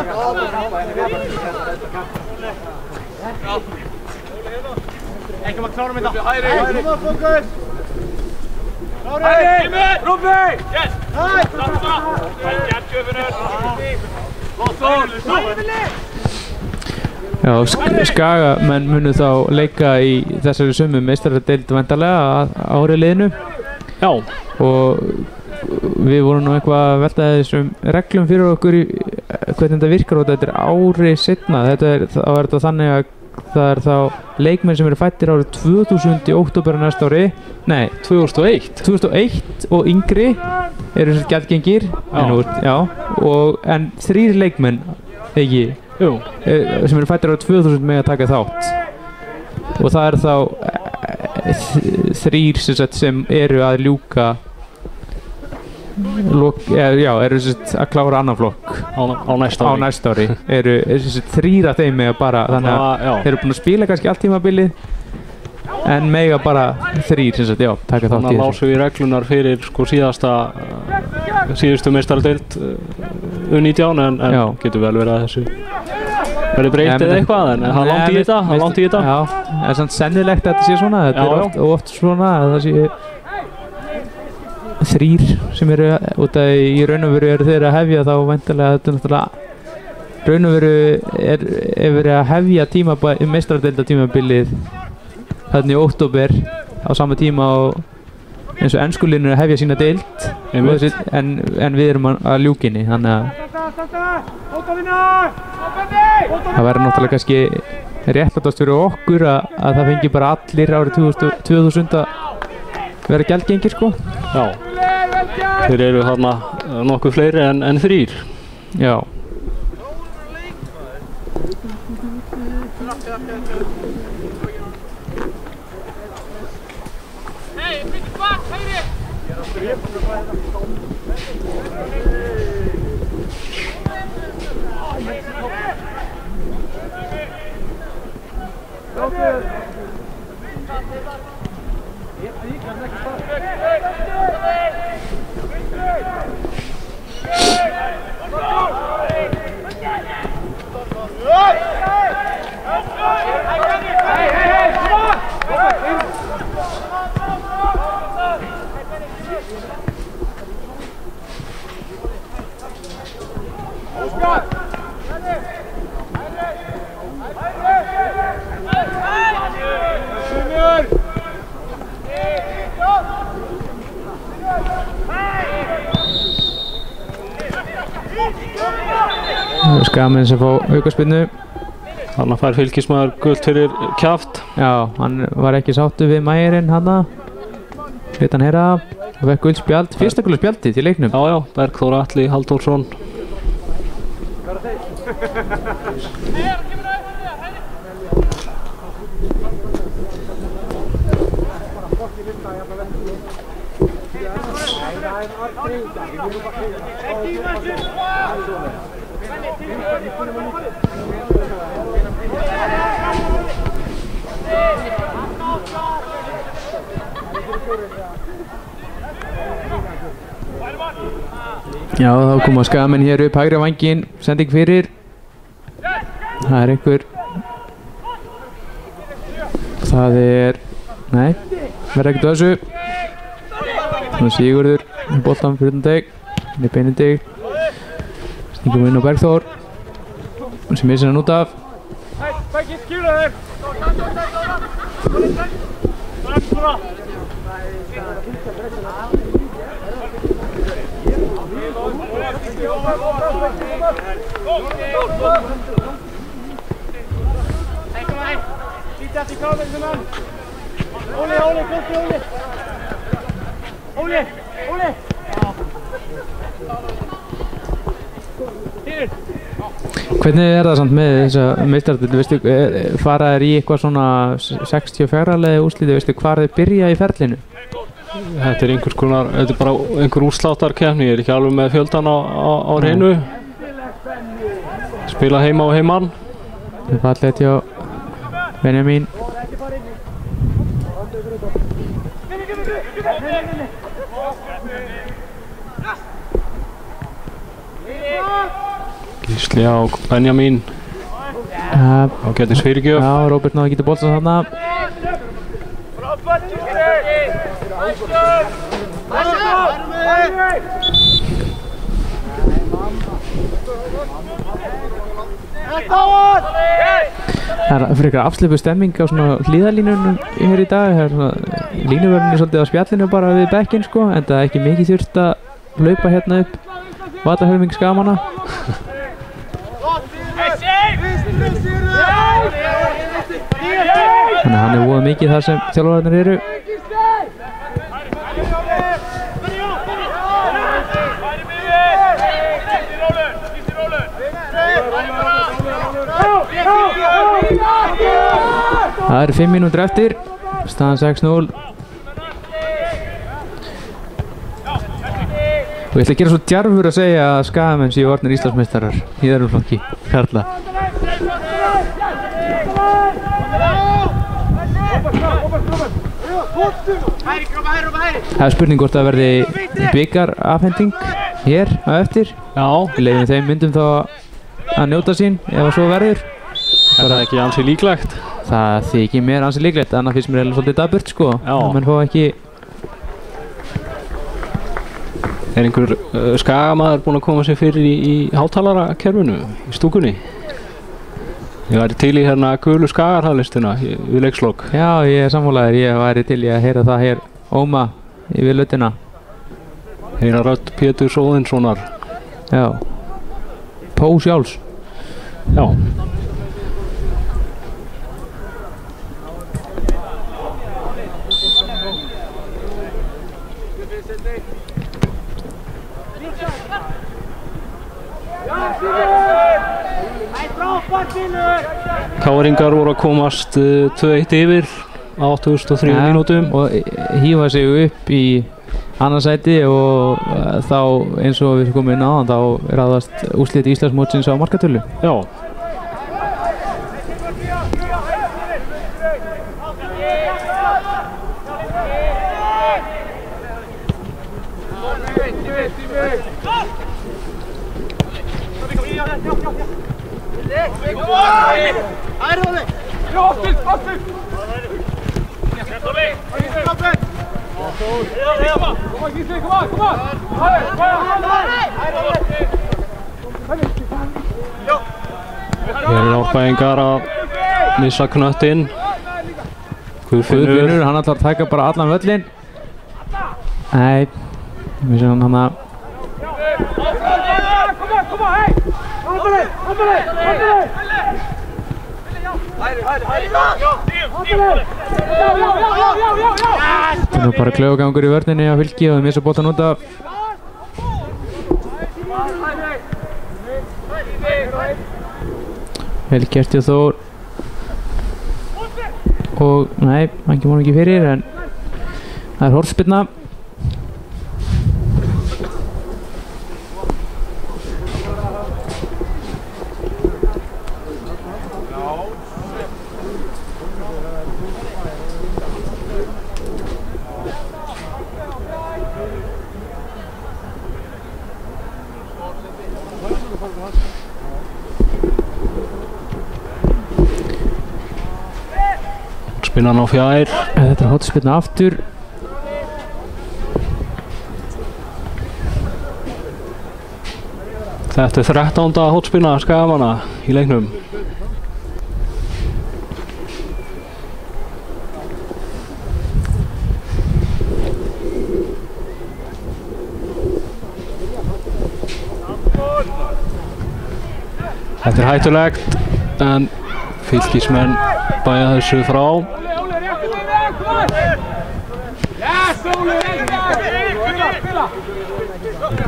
Ekki maður klára með þetta. Hei, koma fokus! Klára! Rúfi! Yes! Hei! Já, Skagamenn munu þá leika í þessari sömu meistaradeild væntanlega árið liðinu. Já. Og við vorum nú eitthvað að velta þessum reglum fyrir okkur í hvernig þetta virkar og þetta er árið seinna. Þá er þetta þannig að það er þá leikmenn sem eru fæddir árið 2000 í október næsta ári. Nei, 2001. 2001 og yngri eru þessar gjaldgengir. En 3 leikmenn, ekki? Jú. Sem eru fæddir árið 2000 með að taka þátt. Og það er þá 3 sem eru að ljúka eru að klára annan flokk á næsta ári. Eru 3 af þeim mega bara, þannig að þeir eru búin að spila kannski allt tímabilið en mega bara 3 taka þátt í þessu. Þannig að lásum við reglunar fyrir sko síðustu meistaradeild U19 en getur vel verið að þessu verið breytið eitthvað en það er langt í þetta. Já, það er samt sennilegt að þetta sé svona. Þetta er oft svona að það sé 3 sem eru út af í raun og veru eru þeir að hefja þá væntanlega þetta náttúrulega raun og veru er verið að hefja meistaradeildartímabilið þarna í október á sama tíma og eins og ensku liðin eru að hefja sína deild en við erum að ljúka henni, þannig að það verður náttúrulega kannski réttlætast fyrir okkur að það fengi bara allir árið 2000 að vera gjaldgengir sko. Já, þeir eru þarna nokkuð fleiri en 3. Já. Skamenn sem fá aukaspinnu. Þarna fær fylkismaður gult fyrir kjaft. Já, hann var ekki sáttu við Mægirinn hana. Lét hann heyra og fekk gult spjald. Fyrsta gula spjaldið í leiknum. Já, Bergþór Atli Halldórsson. Já, þá koma Skagamenn hér upp hægri vænginn, sending fyrir. Það er einhver. Það er, nei, verður ekkert þessu. Þannig Sigurður, boltan fyrir Benedikt. Benedikt. Stingum inn á Bergþór. Sem missir hann út af. Hvernig er það samt með þessa meistaratitil, veistu, fara þér í eitthvað svona 64-legi úrsliti, veistu hvar þeir byrja í ferlinu? Þetta er einhvers konar, þetta er bara einhver úrsláttarkeppni, ég er ekki alveg með fjöldan á hreinu. Spila heima á heimann. Það er fallegt hjá Benjamin. Gísli á Benjamin. Þá getur fyrirgjöf. Já, Róbert náði að geta boltað þarna. Það er frekar afslipuð stemming á svona hlíðarlínunum hér í dag. Línuvörðin er svolítið á spjallinu bara við bekkinn sko, en það er ekki mikið þurft að hlaupa hérna upp vatahelming Skagamanna. Þannig að hann er voða mikið þar sem þjálfararnir eru. Það eru 5 mínútur eftir, staðan 6-0. Og ég ætla að gera svo djarfur að segja að Skagamenn séu orðnir Íslandsmeistarar í þessum flokki karla. Það er spurning hvort það verði bikarafhending hér á eftir. Já. Við leyfum þeim myndum þá að njóta sín ef það svo verður. Það er ekki ansi líklegt. Það þykir mér ansi líklegt, annars finnst mér svolítið daburt sko. Já. Menn fá ekki. Er einhver Skagamaður búinn að koma sér fyrir í hátalarakerfinu, í stúkunni? Ég væri til í hérna gulu Skagarhalistina við leikslok. Já, ég er sammálaður. Ég væri til í að heyra það hér óma yfir lautina. Heyra rödd Péturs Óðinssonar. Já. Pó sjálfs. Já. Káringar voru að komast 2-1 yfir á 83 mínútum og hífa sig upp í annað sæti og þá eins og við komum inn á þá ráðast úrslit Íslandsmótsins á markatölu. Já. Hér Árbæingar að missa knöttinn. Guðfinnur, hann ætlar að taka bara allan völlinn. Nei, við séum hann að það er nú bara klaufagangur í vörninni á Fylki og þeir missa boltan út af. Vel gert hjá Þór. Og nei, hann kemur ekki fyrir en það er hornspyrna. Spinnan á fjær. Þetta er hornspyrna aftur. Þetta er 13. hornspyrna Skagamanna í leiknum. Þetta er hættulegt en Fylkismenn bæja þessu frá.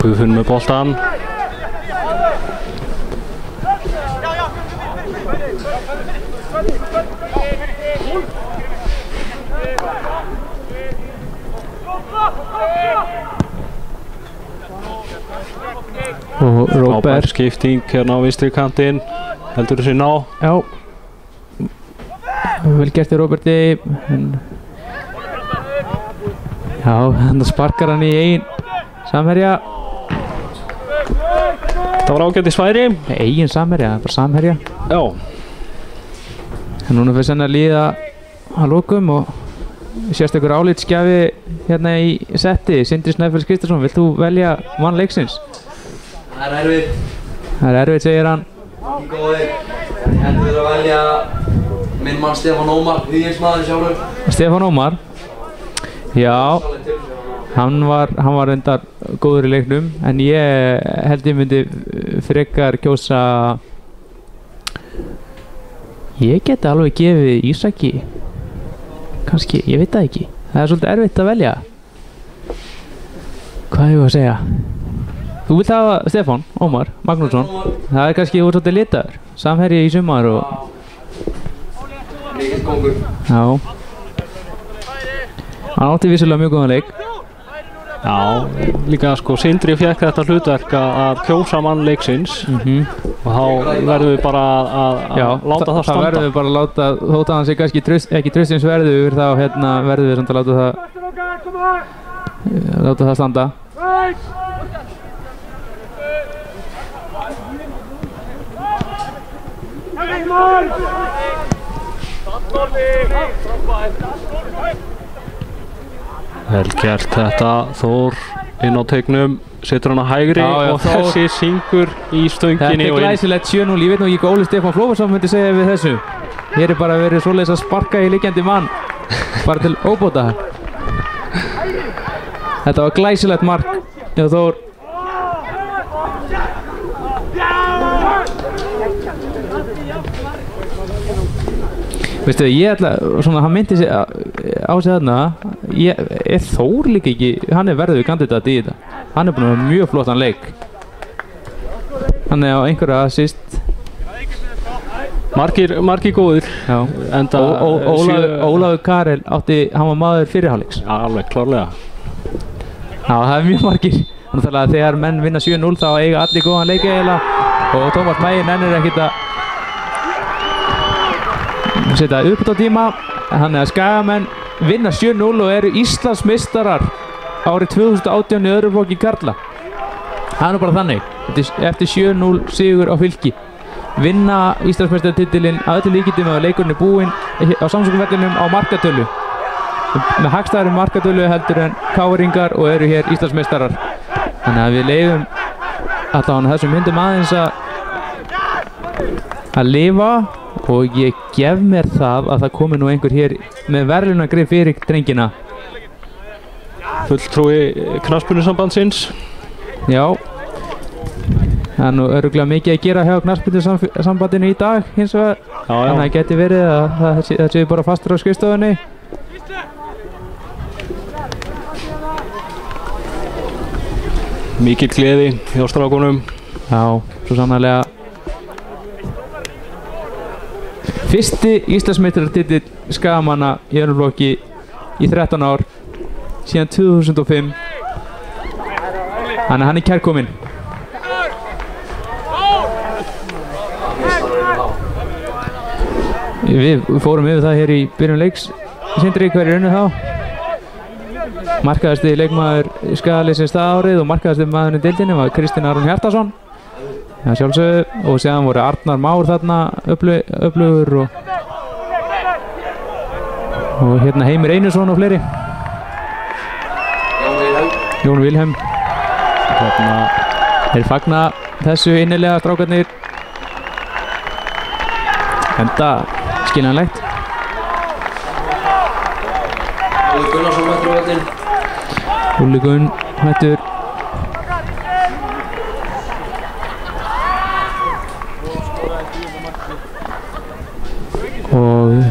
Guðfinnur með boltan. Og Róbert skipting hérna á vinstri kantinn. Heldur þessi ná. Já. Vel gert í Róberti. Já, hann sparkar hann í eigin samherja. Það var ágætt í sværi. Eigin samherja, bara samherja. Já. En núna fyrir senn að líða að lokum og sérst ykkur álitsgjafi hérna í setti. Sindri Snæfells Kristinsson, vilt þú velja mann leiksins? Það er erfitt. Það er erfitt, segir hann. Góðir. Hendur þér að velja minn mann Stefán Ómar, huginsmaðurinn sjálfur. Stefán Ómar? Já, hann var reyndar góður í leiknum en ég held ég myndi frekar kjósa. Ég geti alveg gefið Ísaki. Kannski, ég veit það ekki. Það er svolítið erfitt að velja. Hvað hefur að segja? Þú vilt hafa Stefán Ómar Magnússon. Það er kannski úr svolítið litaður. Samherji í sumar og Mikill kóngur. já. Hann átti vissulega mjög góðan leik. Já, líka sko Sindri fékk þetta hlutverk að kjósa mann leiksins og þá verðum við bara að láta það standa. Það verðum við bara að láta, þótt að hann sé kannski ekki traustins verður, þá verðum við samt að láta það standa. Vel gert þetta, Þór inn á teignum, setur hann á hægri og þessi syngur í stönginni. Þetta er glæsilegt 7-0, ég veit nú ekki hvað Óli Stefán Flófarsson myndi segja við þessu. Hér er bara verið svoleiðis að sparka í liggjandi mann, bara til óbóta. Þetta var glæsilegt mark hjá Þór. Veistu, ég ætla, svona, hann myndi sig á sig þarna, er Þór líka ekki, hann er verður kandidat í þetta. Hann er búinn að hafa mjög flottan leik. Hann er á einhverja assist. Margir góðir. Já. Ólafur Karel hann var maður fyrirháleiks. Já, alveg, klárlega. Já, það er mjög margir. Þannig að þegar menn vinna 7-0 þá eiga allir góðan leik eiginlega og Tómas Mægir nennir ekkert að setja uppbótartíma. Þannig að Skagamenn vinna 7-0 og eru Íslandsmeistarar árið 2018 í öðrum flokki karla. Það er nú bara þannig. Eftir 7-0 sigur á Fylki. vinna Íslandsmeistaratitilinn að öllu líkindum að leikurinn búinn á Samsung-vellinum á markatölu. Með hagstæðari markatölu heldur en KR-ingar og eru hér Íslandsmeistarar. Þannig að við leyfum allavega þessum myndum aðeins að lifa og ég gef mér það að það komi nú einhver hér með verðlaunagrip fyrir drengina. Fulltrúi knattspyrnusambandsins. Já. Það er nú örugglega mikið að gera hjá knattspyrnusambandinu í dag hins vegar. Þannig að það geti verið að það séu bara fastur á skrifstofunni. Mikil gleði hjá strákunum. Já, svo sannarlega. Fyrsti Íslandsmeistaratitill Skagamanna í öðrum flokki í 13 ár síðan 2005. Þannig að hann er kærkominn. Við fórum yfir það hér í byrjun leiks. Sindri, hver er unnið þá? Markaðasti leikmaður Skagaliðsins það árið og markaðasti maðurinn í deildinni var Kristinn Aron Hjartarson. Það sjálfsögðu, og séðan voru Arnar Már þarna öflugur og hérna Heimir Einarsson og fleiri. Jón Vilhelm. Þeir fagna þessu innilega strákarnir. Enda skiljanlegt. Óli Gunnarsson mættur á völlinn. Óli Gunn mættur. Og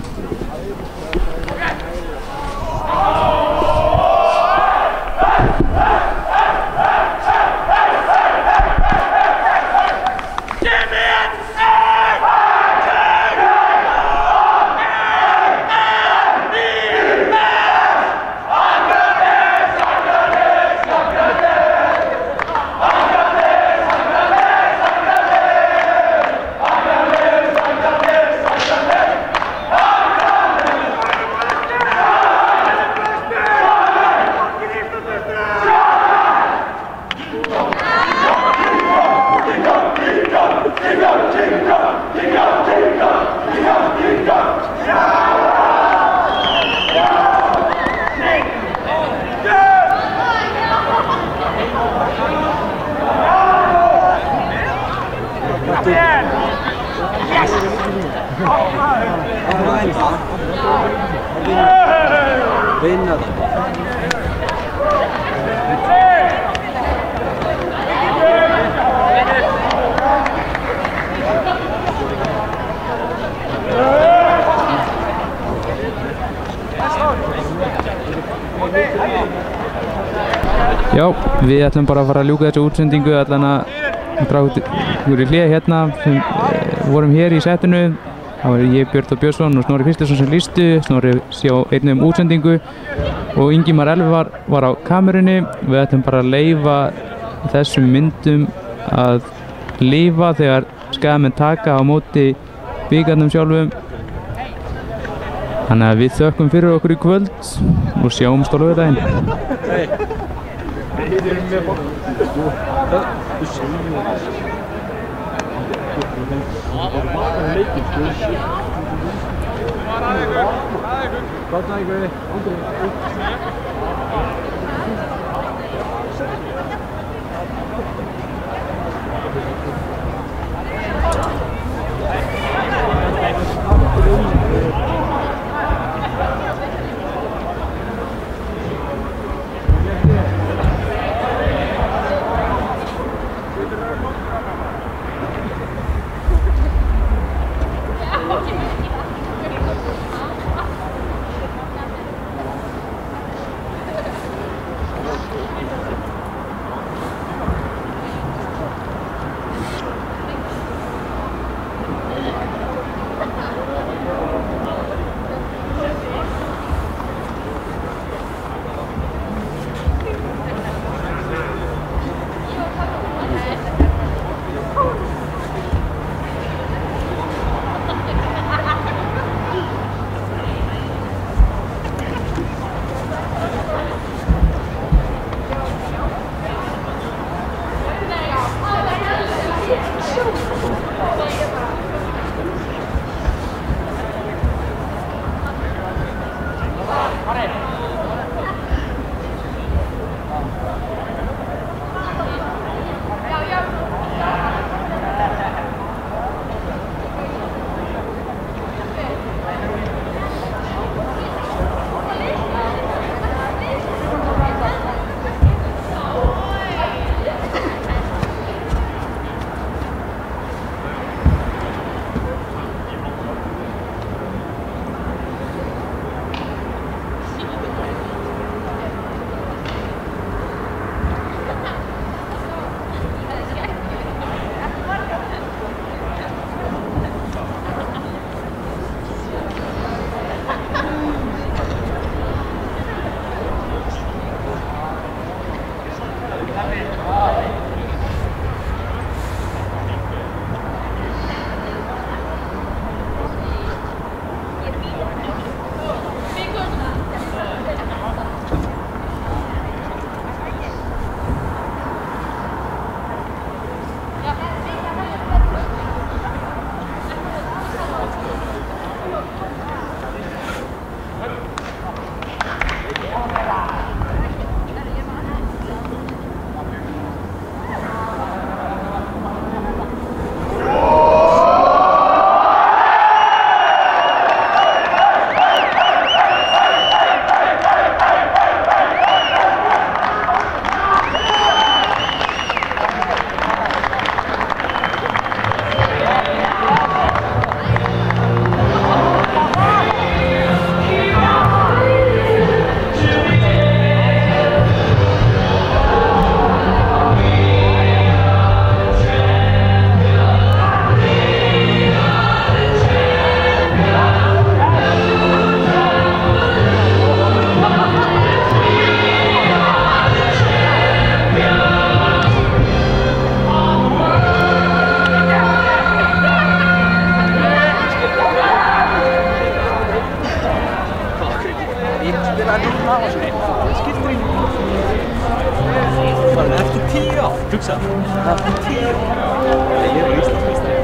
já, við ætlum bara að fara að ljúka þessu útsendingu allan að draga úr í hlið hérna sem vorum hér í setinu. Það var ég, Björn Þór Björnsson og Snorri Kristinsson sem lýstu. Snorri sjá einnig útsendingu og Ingimar Elvar var á kamerunni. Við ætlum bara að leyfa þessum myndum að lifa þegar Skagamenn taka á móti bikarnum sjálfum. Þannig að við þökkum fyrir okkur í kvöld og sjáumst á laugardaginn. Ég spilaði núna á þessu. Það skiptir ekki. Það er eftir 10 ár. Hugsa. Eftir 10 ár. Ég er á Íslandsmeistari.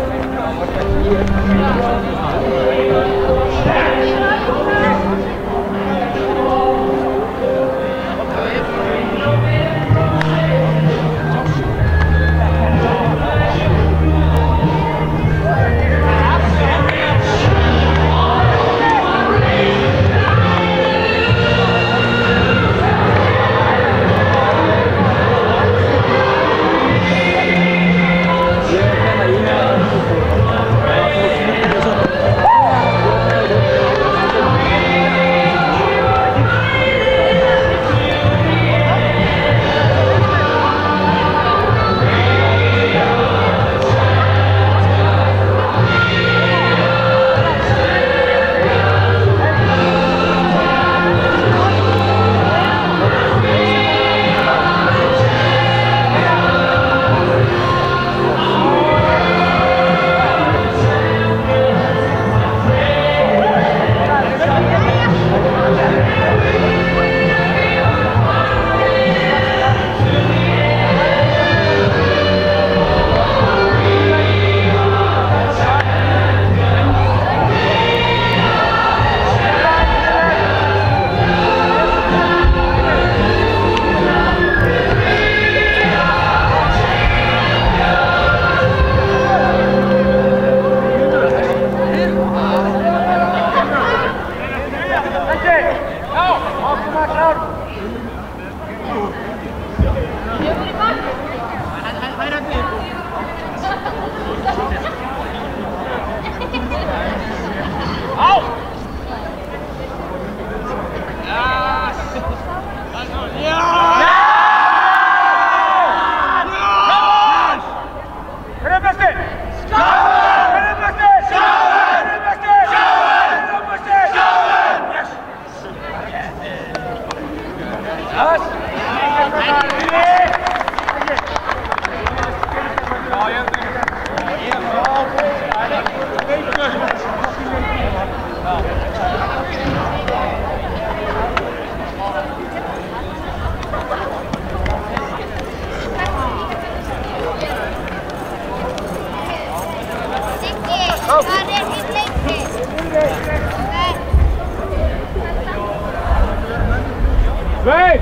Svein!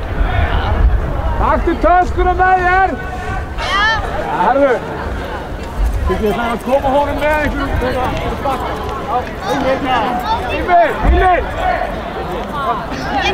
Taktu töskuna með þér! Já! Herru! Þið þarf að koma honum með einhverjum bakka. Já, Heimir! Heimir! Heimir! Ég kom hýtti!